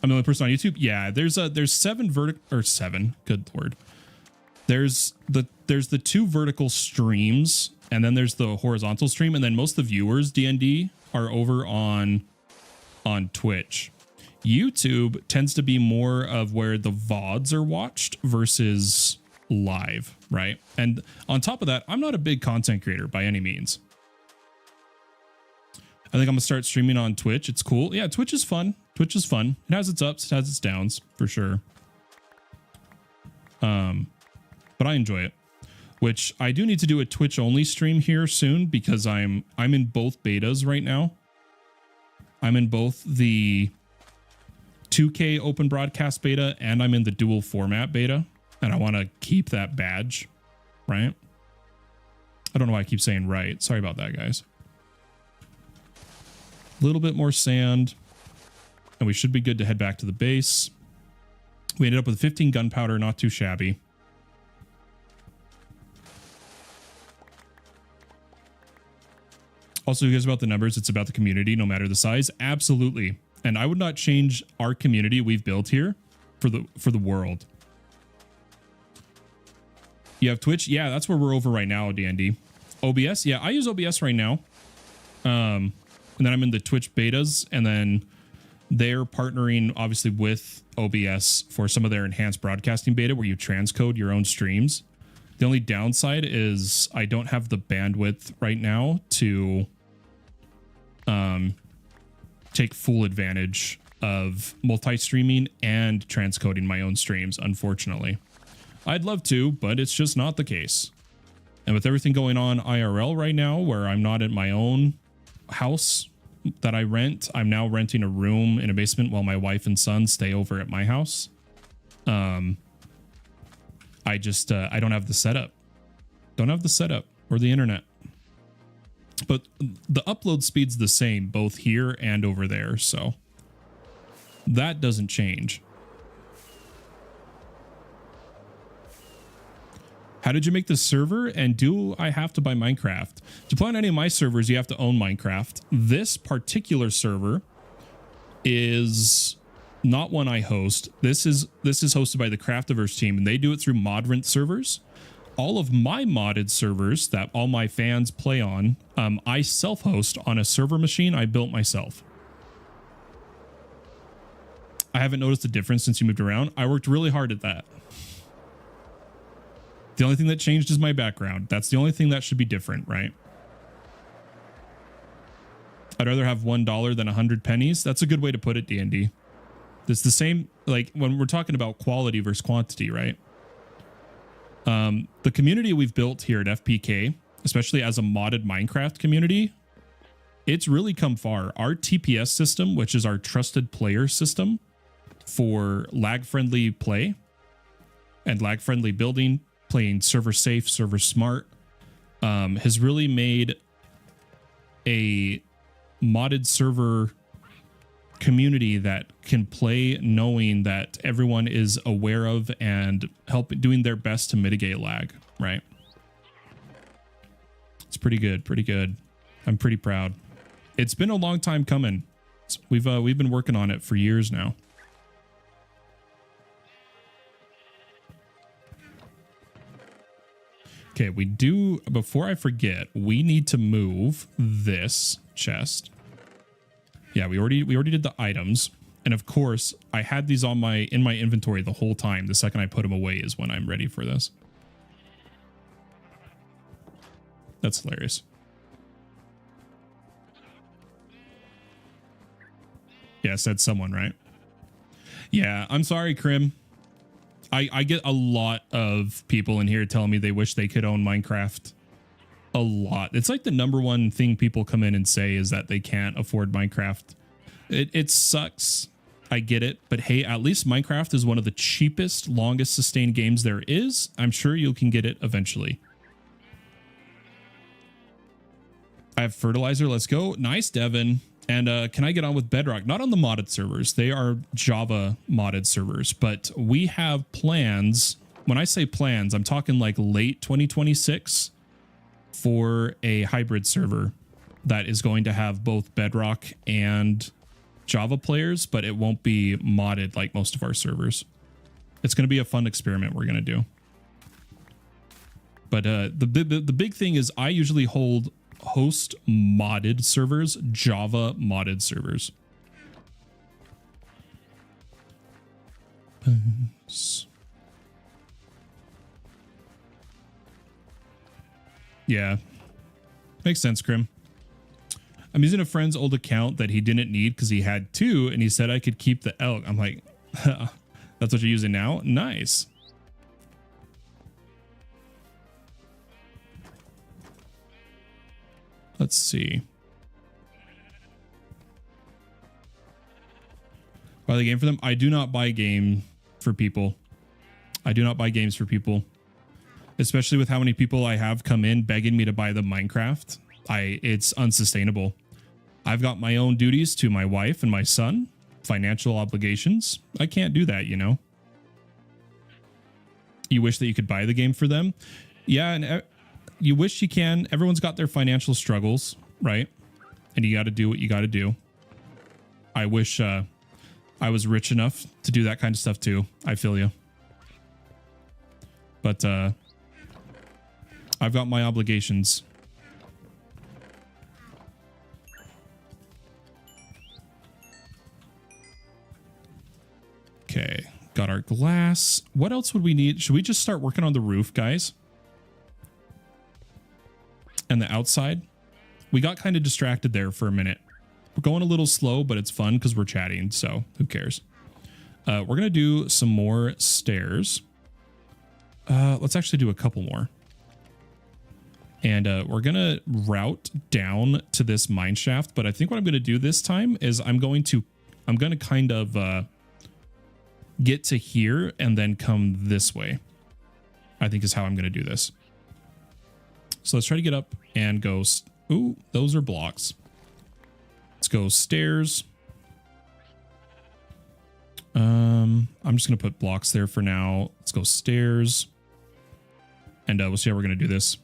I'm the only person on YouTube. Yeah, there's 7 vertical or 7. Good Lord. There's the 2 vertical streams and then there's the horizontal stream. And then most of the viewers DND are over on Twitch. YouTube tends to be more of where the VODs are watched versus live, right? And on top of that, I'm not a big content creator by any means. I think I'm gonna start streaming on Twitch. It's cool. Yeah, Twitch is fun. Twitch is fun. It has its ups, it has its downs, for sure. But I enjoy it. which I do need to do a Twitch only stream here soon because I'm in both betas right now. I'm in both the 2K open broadcast beta and I'm in the dual format beta, and I want to keep that badge, right? I don't know why I keep saying right. Sorry about that, guys. A little bit more sand and we should be good to head back to the base. We ended up with 15 gunpowder, not too shabby. Also, who cares about the numbers? It's about the community, no matter the size. Absolutely. And I would not change our community we've built here for the world. You have Twitch? Yeah, that's where we're over right now, D&D. OBS? Yeah, I use OBS right now. And then I'm in the Twitch betas, and then they're partnering obviously with OBS for some of their enhanced broadcasting beta where you transcode your own streams. The only downside is I don't have the bandwidth right now to take full advantage of multi-streaming and transcoding my own streams, unfortunately. I'd love to, but it's just not the case. And with everything going on IRL right now, where I'm not at my own house that I rent, I'm now renting a room in a basement while my wife and son stay over at my house. I don't have the setup. Don't have the setup or the internet. But the upload speed's the same both here and over there, so that doesn't change. How did you make the server, and do I have to buy Minecraft? To play on any of my servers, you have to own Minecraft. This particular server is not one I host. This is hosted by the Craftiverse team, and they do it through Modrent servers. All of my modded servers that all my fans play on, I self-host on a server machine I built myself. I haven't noticed a difference since you moved around. I worked really hard at that. The only thing that changed is my background. That's the only thing that should be different, right? I'd rather have $1 than 100 pennies. That's a good way to put it, D&D. It's the same, like when we're talking about quality versus quantity, right? The community we've built here at FPK, especially as a modded Minecraft community, it's really come far. Our TPS system, which is our trusted player system for lag-friendly play and lag-friendly building, playing server safe, server smart, has really made a modded server community that can play knowing that everyone is aware of and doing their best to mitigate lag, right? It's pretty good, pretty good. I'm pretty proud. It's been a long time coming. We've been working on it for years now. Okay, we do, before I forget, we need to move this chest. Yeah, we already did the items. And of course, I had these on in my inventory the whole time. The second I put them away is when I'm ready for this. That's hilarious. Yeah, said someone, right? Yeah, I'm sorry, Krim. I get a lot of people in here telling me they wish they could own Minecraft. A lot. It's like the #1 thing people come in and say is that they can't afford Minecraft. It sucks. I get it. But hey, at least Minecraft is one of the cheapest, longest sustained games there is. I'm sure you can get it eventually. I have fertilizer. Let's go. Nice, Devin. And can I get on with Bedrock? Not on the modded servers. They are Java modded servers. But we have plans. When I say plans, I'm talking like late 2026 for a hybrid server that is going to have both Bedrock and Java players, but it won't be modded like most of our servers. It's going to be a fun experiment we're going to do. But the big thing is I usually host modded servers, Java modded servers. Yeah, makes sense, Krim. I'm using a friend's old account that he didn't need because he had 2, and he said I could keep the elk. I'm like, that's what you're using now? Nice. Let's see. Buy the game for them. I do not buy game for people. I do not buy games for people, especially with how many people I have come in begging me to buy them Minecraft. It's unsustainable. I've got my own duties to my wife and my son, financial obligations. I can't do that, you know. You wish that you could buy the game for them. Yeah, and you wish you can. Everyone's got their financial struggles, right? And you got to do what you got to do. I wish I was rich enough to do that kind of stuff too. I feel you. But I've got my obligations. Okay, got our glass. What else would we need? Should we just start working on the roof, guys? And the outside? We got kind of distracted there for a minute. We're going a little slow, but it's fun because we're chatting, so who cares? We're going to do some more stairs. Let's actually do a couple more. And we're going to route down to this mine shaft, but I think what I'm going to do this time is I'm going to kind of get to here and then come this way, I think is how I'm going to do this. So let's try to get up and go. Ooh, those are blocks. Let's go stairs. I'm just going to put blocks there for now. Let's go stairs. And we'll see how we're going to do this.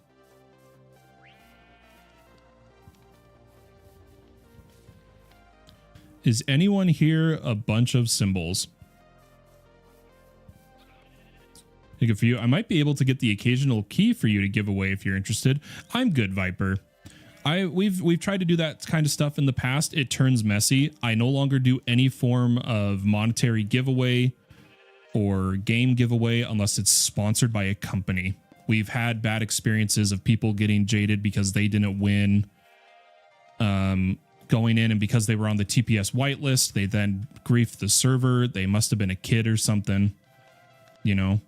Is anyone here a bunch of symbols? Good for you. I might be able to get the occasional key for you to give away if you're interested. I'm good, Viper. We've tried to do that kind of stuff in the past. It turns messy. I no longer do any form of monetary giveaway or game giveaway unless it's sponsored by a company. We've had bad experiences of people getting jaded because they didn't win going in, and because they were on the TPS whitelist, they then griefed the server. They must have been a kid or something, you know.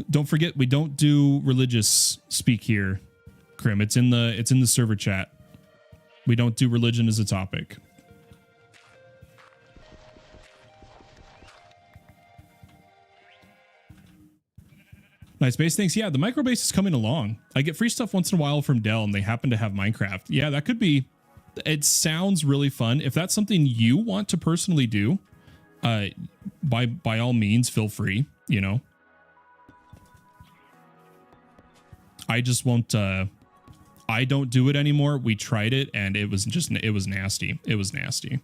Don't forget, we don't do religious speak here, Krim. It's in the server chat. We don't do religion as a topic. Nice base, thanks. Yeah, the micro base is coming along. I get free stuff once in a while from Dell, and they happen to have Minecraft. Yeah, that could be. It sounds really fun. If that's something you want to personally do, by all means, feel free. You know. I just won't, I don't do it anymore. We tried it and it was nasty. It was nasty.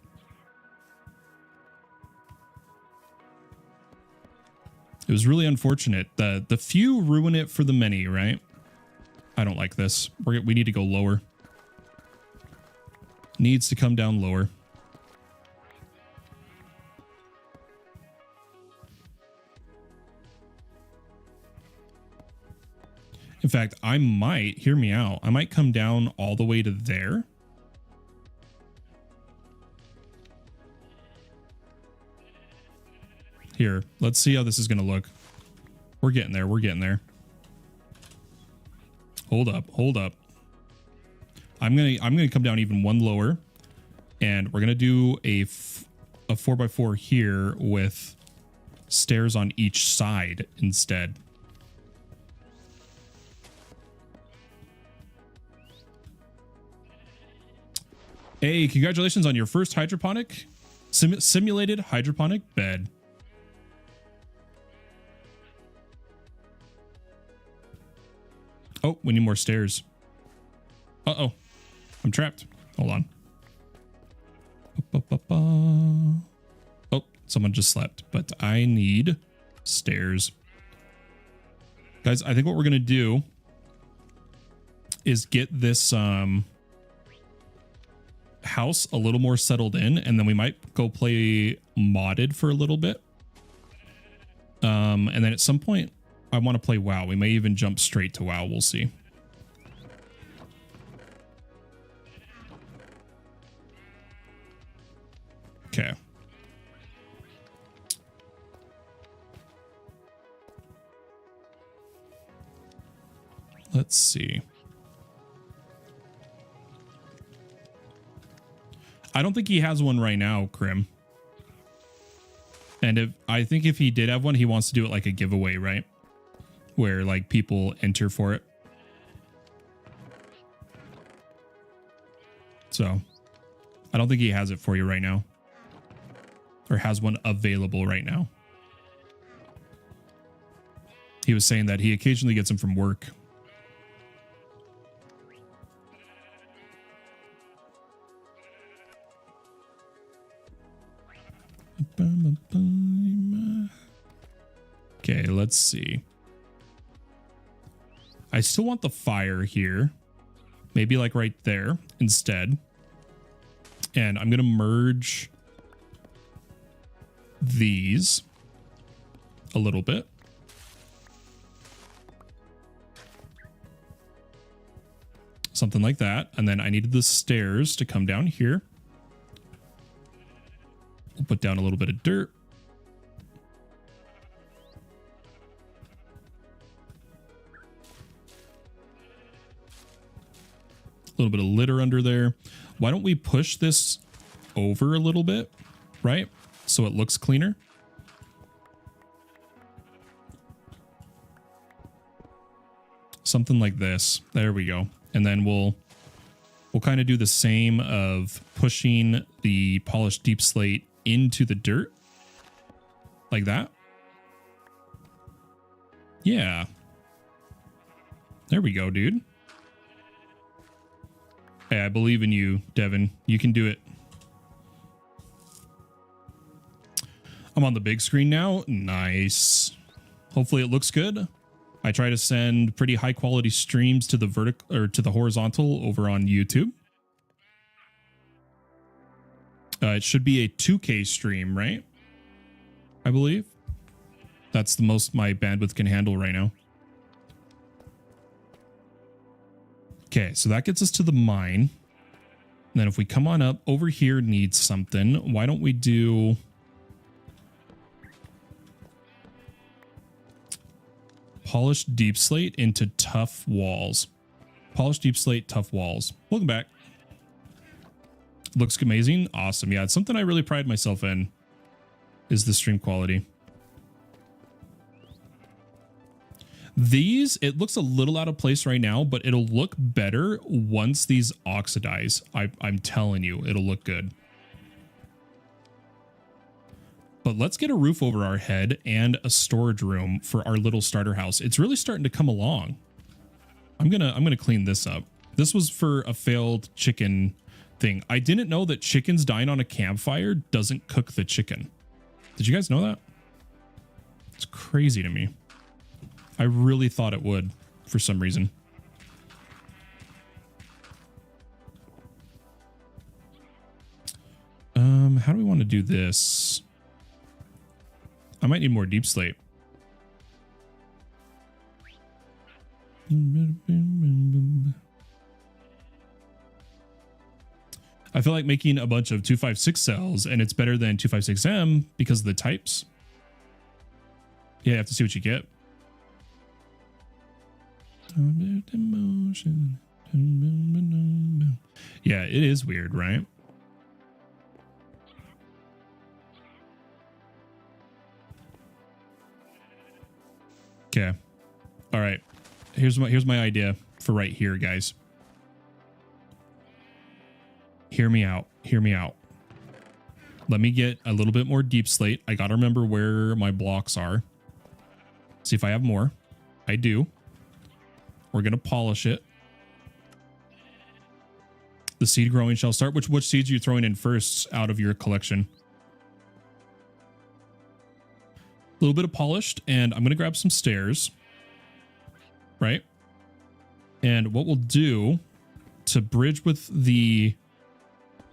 It was really unfortunate. The few ruin it for the many, right? I don't like this. We need to go lower. Needs to come down lower. In fact, I might, hear me out, I might come down all the way to there. Here, let's see how this is going to look. We're getting there. We're getting there. Hold up. Hold up. I'm going to come down even one lower, and we're going to do a 4x4 here with stairs on each side instead. Hey, congratulations on your first hydroponic, simulated hydroponic bed. Oh, we need more stairs. Uh-oh, I'm trapped. Hold on. Oh, someone just slept, but I need stairs. Guys, I think what we're going to do is get this, house a little more settled in, and then we might go play modded for a little bit, and then at some point I want to play WoW. We may even jump straight to WoW. We'll see. Okay. Let's see. I don't think he has one right now, Krim. And I think if he did have one, he wants to do it like a giveaway, right? Where like people enter for it. So I don't think he has it for you right now. Or has one available right now. He was saying that he occasionally gets them from work. Okay, let's see. I still want the fire here. Maybe like right there instead. And I'm going to merge these a little bit. Something like that. And then I needed the stairs to come down here. We'll put down a little bit of dirt. A little bit of litter under there. Why don't we push this over a little bit, right? So it looks cleaner. Something like this. There we go. And then we'll kind of do the same of pushing the polished deep slate into the dirt. Like that. Yeah. There we go, dude. Hey, I believe in you, Devin. You can do it. I'm on the big screen now. Nice. Hopefully it looks good. I try to send pretty high quality streams to the vertical or to the horizontal over on YouTube. It should be a 2K stream, right? I believe. That's the most my bandwidth can handle right now. Okay, so that gets us to the mine. And then if we come on up, over here needs something. Why don't we do... polished deep slate into tough walls. Polished deep slate, tough walls. Welcome back. Looks amazing. Awesome. Yeah, it's something I really pride myself in, is the stream quality. These, it looks a little out of place right now, but it'll look better once these oxidize. I'm telling you, it'll look good. But let's get a roof over our head and a storage room for our little starter house. It's really starting to come along. I'm gonna clean this up. This was for a failed chicken thing. I didn't know that chickens dying on a campfire doesn't cook the chicken. Did you guys know that? It's crazy to me. I really thought it would for some reason. How do we want to do this? I might need more deep slate. I feel like making a bunch of 256 cells, and it's better than 256M because of the types. Yeah, you have to see what you get. Yeah, it is weird, right? Okay. All right. Here's my idea for right here, guys. Hear me out. Hear me out. Let me get a little bit more deep slate. I got to remember where my blocks are. See if I have more. I do. We're going to polish it. The seed growing shall start. Which seeds are you throwing in first out of your collection? A little bit of polished, and I'm going to grab some stairs. Right? And what we'll do to bridge with the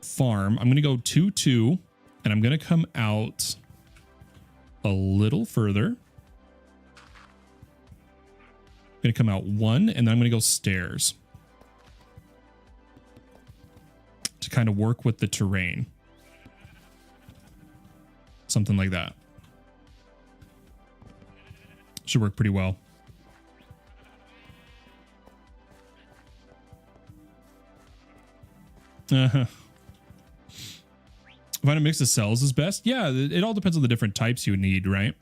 farm, I'm going to go 2, 2, and I'm going to come out a little further. I'm going to come out 1, and then I'm going to go stairs to kind of work with the terrain. Something like that. Should work pretty well. Uh-huh. Find a mix of cells is best. Yeah, it all depends on the different types you need, right?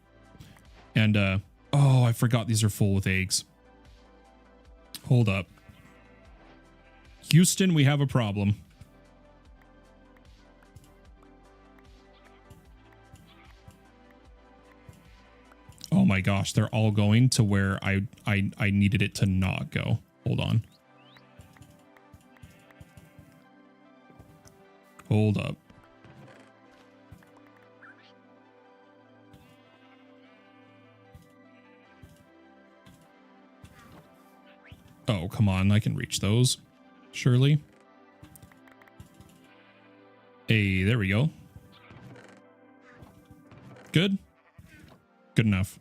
And, oh, I forgot these are full with eggs. Hold up. Houston, we have a problem. Oh my gosh, they're all going to where I needed it to not go. Hold on. Hold up. Oh, come on. I can reach those. Surely. Hey, there we go. Good. Good enough.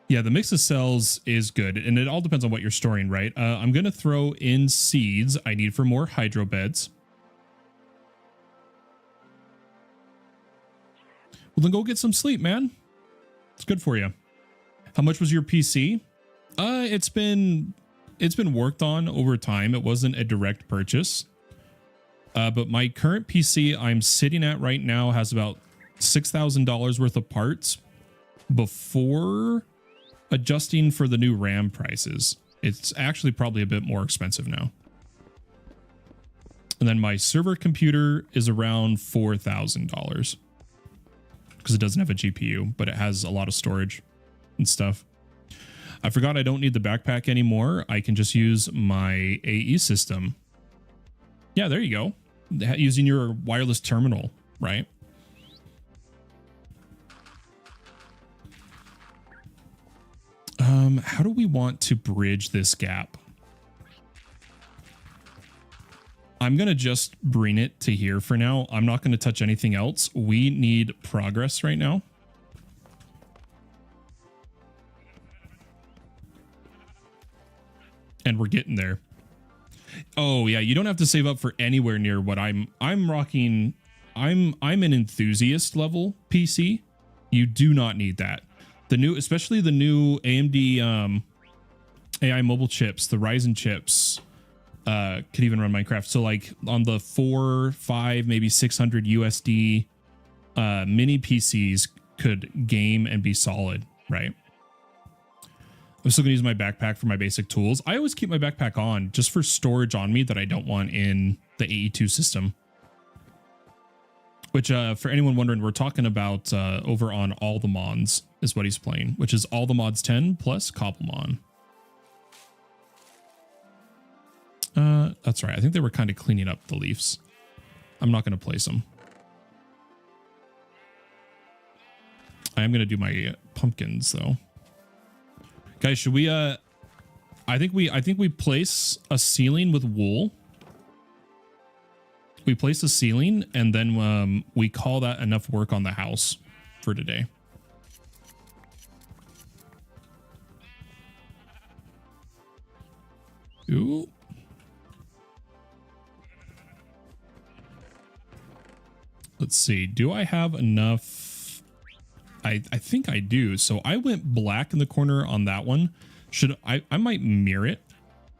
Yeah, the mix of cells is good, and it all depends on what you're storing, right? I'm going to throw in seeds I need for more hydro beds. Well, then go get some sleep, man. It's good for you. How much was your PC? It's been worked on over time. It wasn't a direct purchase. But my current PC I'm sitting at right now has about $6,000 worth of parts before adjusting for the new RAM prices. It's actually probably a bit more expensive now. And then my server computer is around $4,000 because it doesn't have a GPU, but it has a lot of storage and stuff. I forgot I don't need the backpack anymore. I can just use my AE system. Yeah, there you go. Using your wireless terminal, right? How do we want to bridge this gap? I'm going to just bring it to here for now. I'm not going to touch anything else. We need progress right now. And we're getting there. Oh yeah, you don't have to save up for anywhere near what I'm rocking. I'm an enthusiast level PC. You do not need that. The new, especially the new AMD AI mobile chips, the Ryzen chips, could even run Minecraft. So like on the 4, 5, maybe 600 USD mini PCs could game and be solid, right? I'm still gonna use my backpack for my basic tools. I always keep my backpack on just for storage on me that I don't want in the AE2 system. Which, for anyone wondering, we're talking about over on All the Mods is what he's playing, which is All the Mods 10 plus Cobblemon. That's right. I think they were kind of cleaning up the leaves. I'm not going to place them. I am going to do my pumpkins though. Guys, should we I think we place a ceiling with wool. We place a ceiling and then we call that enough work on the house for today. Ooh. Let's see. Do I have enough? I think I do. So I went black in the corner on that one. Should I might mirror it,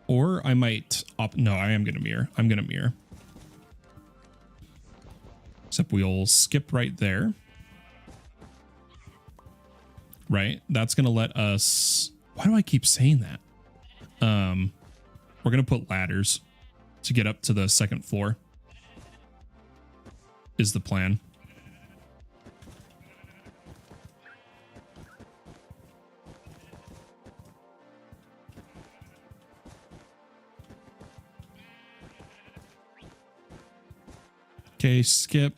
or I might no, I am going to mirror. I'm going to mirror. Except we'll skip right there. Right? That's going to let us... Why do I keep saying that? We're going to put ladders to get up to the second floor. Is the plan. Okay, skip.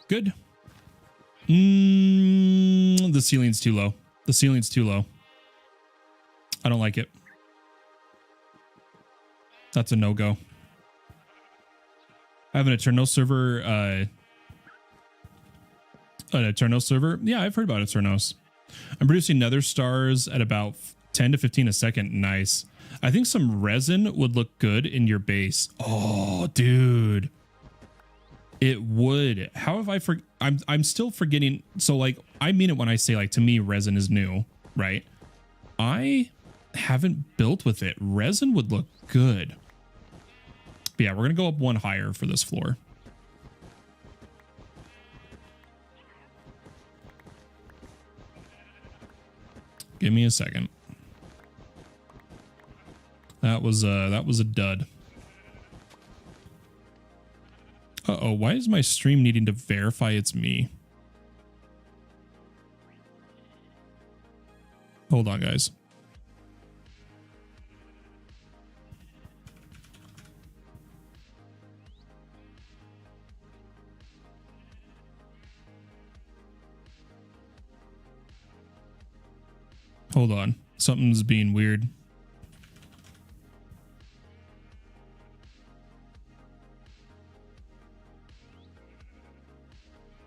Good. The ceiling's too low. The ceiling's too low. I don't like it. That's a no-go. I have an Eternal server. An Eternal server? Yeah, I've heard about Eternos. I'm producing nether stars at about 10 to 15 a second. Nice. I think some resin would look good in your base. Oh, dude. It would. How have I I'm still forgetting. So like, I mean it when I say like, to me, resin is new, right? I haven't built with it. Resin would look good. But yeah, we're going to go up one higher for this floor. Give me a second. That was a dud. Uh-oh, why is my stream needing to verify it's me? Hold on, guys. Hold on. Something's being weird.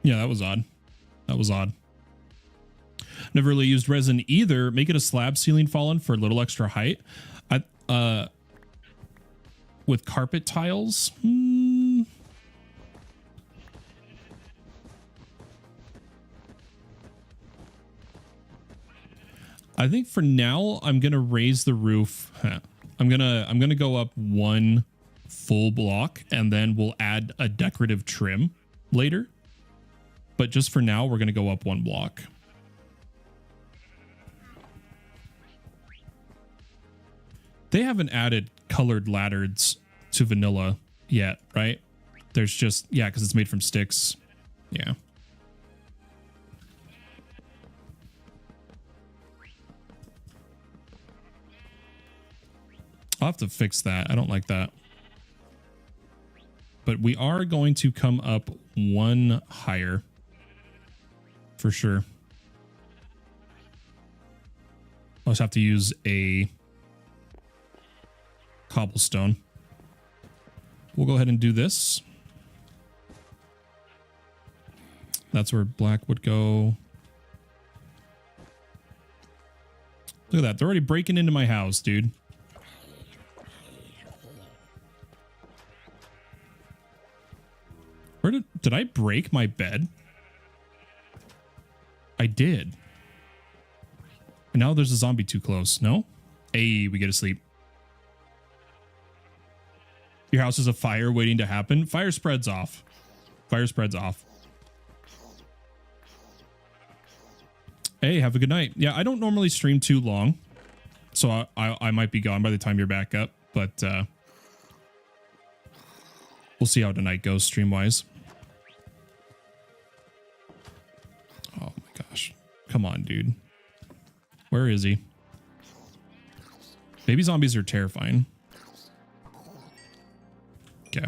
Yeah, that was odd. That was odd. Never really used resin either. Make it a slab ceiling fallen for a little extra height. With carpet tiles. I think for now I'm gonna raise the roof. I'm gonna go up one full block and then we'll add a decorative trim later. But just for now, we're gonna go up one block. They haven't added colored ladders to vanilla yet, right? There's just, yeah, because it's made from sticks. Yeah. I'll have to fix that. I don't like that. But we are going to come up one higher. For sure. I'll just have to use a cobblestone. We'll go ahead and do this. That's where black would go. Look at that. They're already breaking into my house, dude. Where did I break my bed? I did. And now there's a zombie too close. No? Hey, we get to sleep. Your house is a fire waiting to happen. Fire spreads off. Fire spreads off. Hey, have a good night. Yeah, I don't normally stream too long. So I might be gone by the time you're back up. But we'll see how tonight goes stream-wise. Oh my gosh. Come on, dude. Where is he? Baby zombies are terrifying. Okay.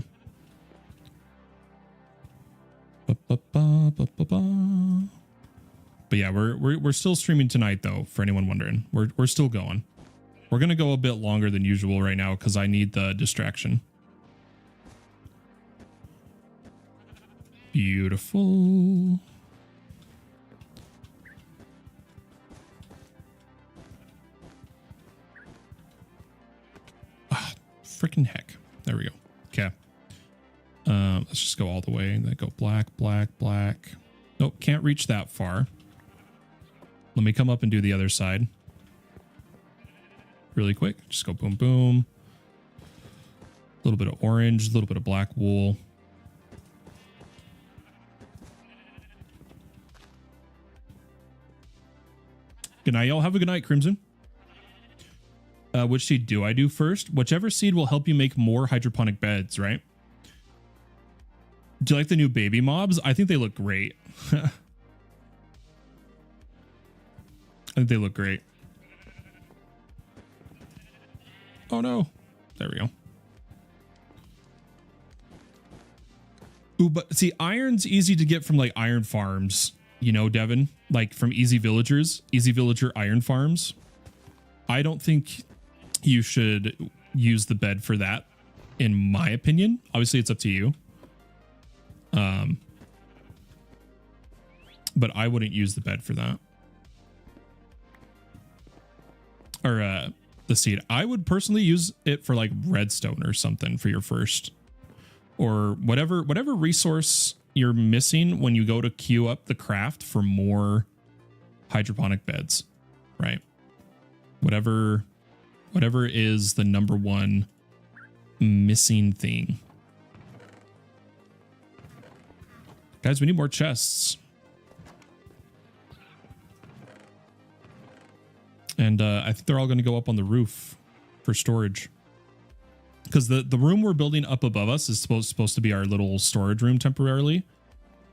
But yeah, we're still streaming tonight though, for anyone wondering. We're still going. We're gonna go a bit longer than usual right now because I need the distraction. Beautiful. Ah, freaking heck. There we go. Okay. Let's just go all the way and then go black, black, black. Nope, can't reach that far. Let me come up and do the other side. Really quick. Just go boom, boom. A little bit of orange, a little bit of black wool. Good night, y'all. Have a good night, Crimson. Which seed do I do first? Whichever seed will help you make more hydroponic beds, right? Do you like the new baby mobs? I think they look great. I think they look great. Oh no. There we go. Ooh, but see, iron's easy to get from like iron farms, you know, Devin, like from easy villager iron farms. I don't think you should use the bed for that, in my opinion. Obviously, it's up to you. But I wouldn't use the bed for that. Or the seed. I would personally use it for like redstone or something for your first, or whatever resource you're missing when you go to queue up the craft for more hydroponic beds, right? Whatever is the number one missing thing. Guys, we need more chests. And I think they're all going to go up on the roof for storage. Because the room we're building up above us is supposed to be our little storage room temporarily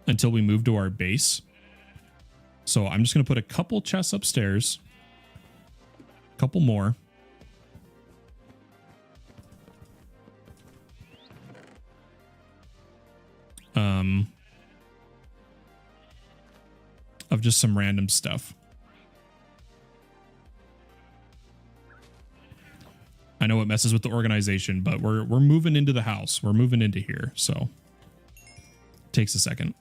until we move to our base. So I'm just going to put a couple chests upstairs. A couple more. Of just some random stuff. I know it messes with the organization, but we're moving into the house. We're moving into here, so it takes a second.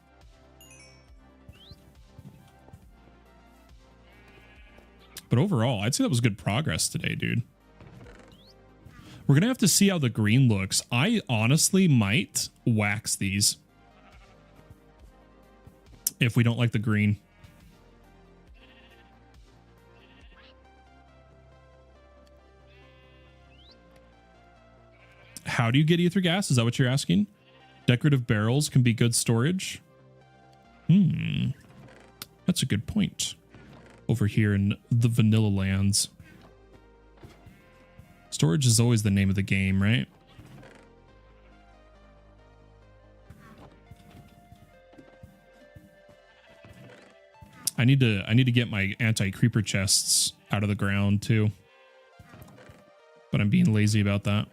But overall, I'd say that was good progress today, dude. We're gonna have to see how the green looks. I honestly might wax these if we don't like the green. How do you get ether gas? Is that what you're asking? Decorative barrels can be good storage. That's a good point. Over here in the vanilla lands. Storage is always the name of the game, right? I need to get my anti-creeper chests out of the ground too. But I'm being lazy about that.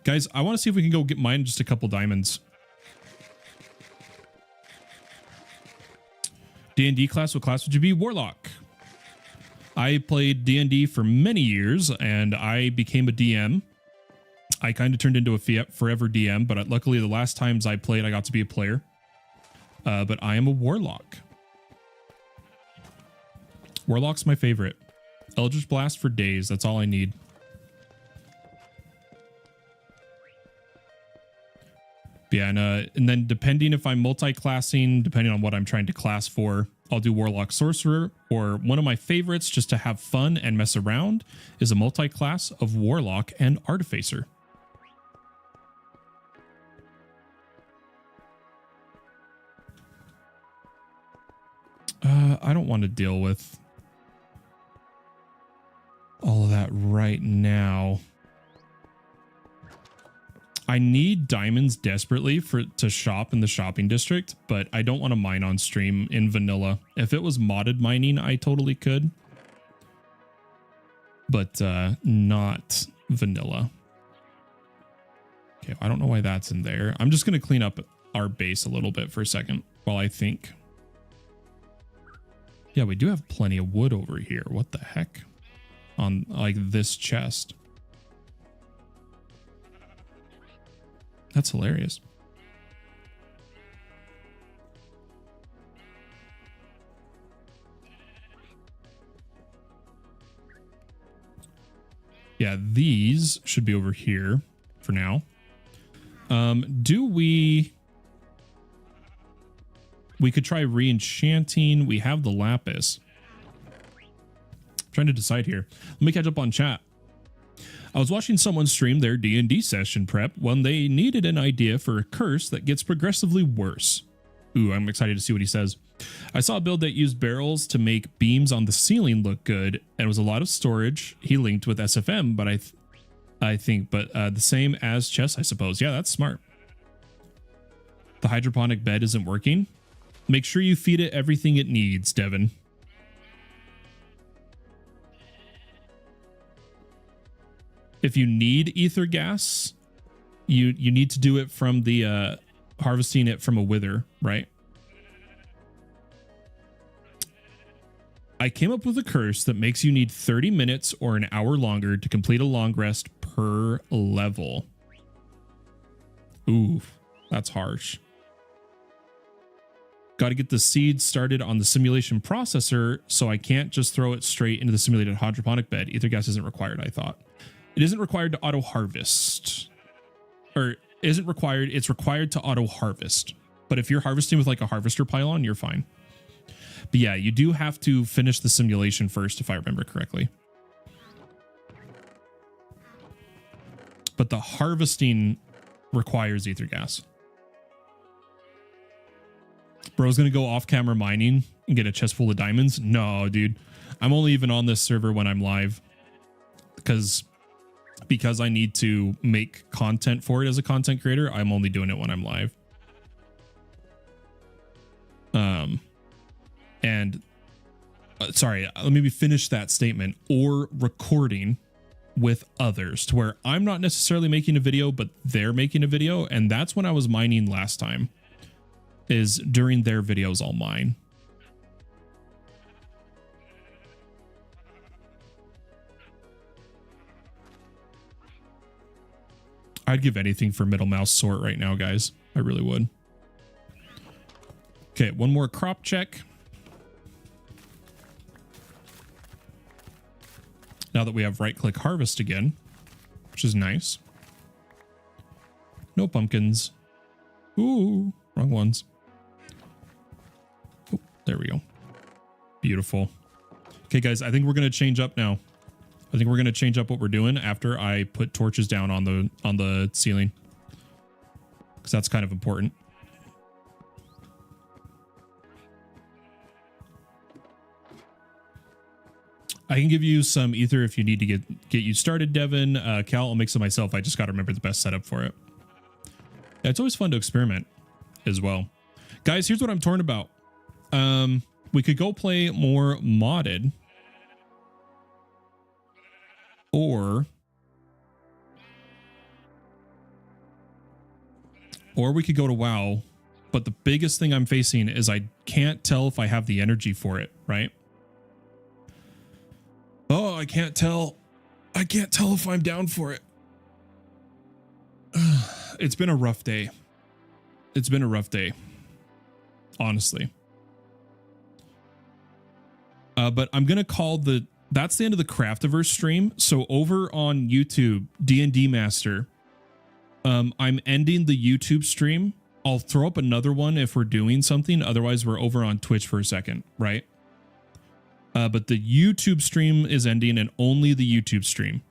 Guys, I want to see if we can go get mine just a couple diamonds. D&D class, what class would you be? Warlock. I played D&D for many years, and I became a DM. I kind of turned into a forever DM, but luckily the last times I played, I got to be a player. But I am a Warlock. Warlock's my favorite. Eldritch Blast for days, that's all I need. Yeah, and then depending if I'm multi-classing, depending on what I'm trying to class for, I'll do Warlock Sorcerer, or one of my favorites just to have fun and mess around is a multi-class of Warlock and Artificer. I don't want to deal with all of that right now. I need diamonds desperately to shop in the shopping district, but I don't want to mine on stream in vanilla. If it was modded mining, I totally could, but not vanilla. Okay, I don't know why that's in there. I'm just going to clean up our base a little bit for a second while I think. Yeah, we do have plenty of wood over here. What the heck? On like this chest. That's hilarious. Yeah, these should be over here for now. We could try re-enchanting. We have the lapis. I'm trying to decide here. Let me catch up on chat. I was watching someone stream their D&D session prep when they needed an idea for a curse that gets progressively worse. Ooh, I'm excited to see what he says. I saw a build that used barrels to make beams on the ceiling look good, and it was a lot of storage. He linked with SFM, but I think the same as chests, I suppose. Yeah, that's smart. The hydroponic bed isn't working. Make sure you feed it everything it needs, Devin. If you need ether gas, you need to do it from the harvesting it from a wither, right? I came up with a curse that makes you need 30 minutes or an hour longer to complete a long rest per level. Ooh, that's harsh. Got to get the seed started on the simulation processor, so I can't just throw it straight into the simulated hydroponic bed. Ether gas isn't required, I thought. It isn't required to auto harvest. Or isn't required, it's required to auto harvest. But if you're harvesting with like a harvester pylon, you're fine. But yeah, you do have to finish the simulation first, if I remember correctly. But the harvesting requires ether gas. Bro's gonna go off camera mining and get a chest full of diamonds. No, dude. I'm only even on this server when I'm live. Because I need to make content for it as a content creator, I'm only doing it when I'm live. Sorry, let me finish that statement. Or recording with others to where I'm not necessarily making a video, but they're making a video. And that's when I was mining last time. Is during their videos I'll mine. I'd give anything for middle mouse sort right now, guys. I really would. Okay, one more crop check. Now that we have right-click harvest again, which is nice. No pumpkins. Ooh, wrong ones. Oh, there we go. Beautiful. Okay, guys, I think we're going to change up now. I think we're going to change up what we're doing after I put torches down on the ceiling. Because that's kind of important. I can give you some ether if you need to get you started, Devin. Cal, I'll make some myself. I just got to remember the best setup for it. Yeah, it's always fun to experiment as well. Guys, here's what I'm torn about. We could go play more modded. Or we could go to WoW. But the biggest thing I'm facing is I can't tell if I have the energy for it, right? Oh, I can't tell. I can't tell if I'm down for it. It's been a rough day. It's been a rough day. Honestly. But I'm going to call that's the end of the Craftiverse stream. So over on YouTube, D&D Master, I'm ending the YouTube stream. I'll throw up another one if we're doing something. Otherwise, we're over on Twitch for a second, right? But the YouTube stream is ending and only the YouTube stream.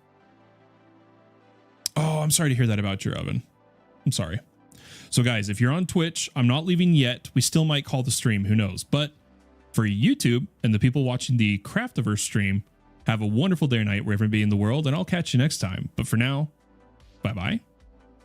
Oh, I'm sorry to hear that about your oven. I'm sorry. So guys, if you're on Twitch, I'm not leaving yet. We still might call the stream. Who knows? But for YouTube and the people watching the Craftiverse stream, have a wonderful day or night wherever you be in the world, and I'll catch you next time. But for now, bye-bye.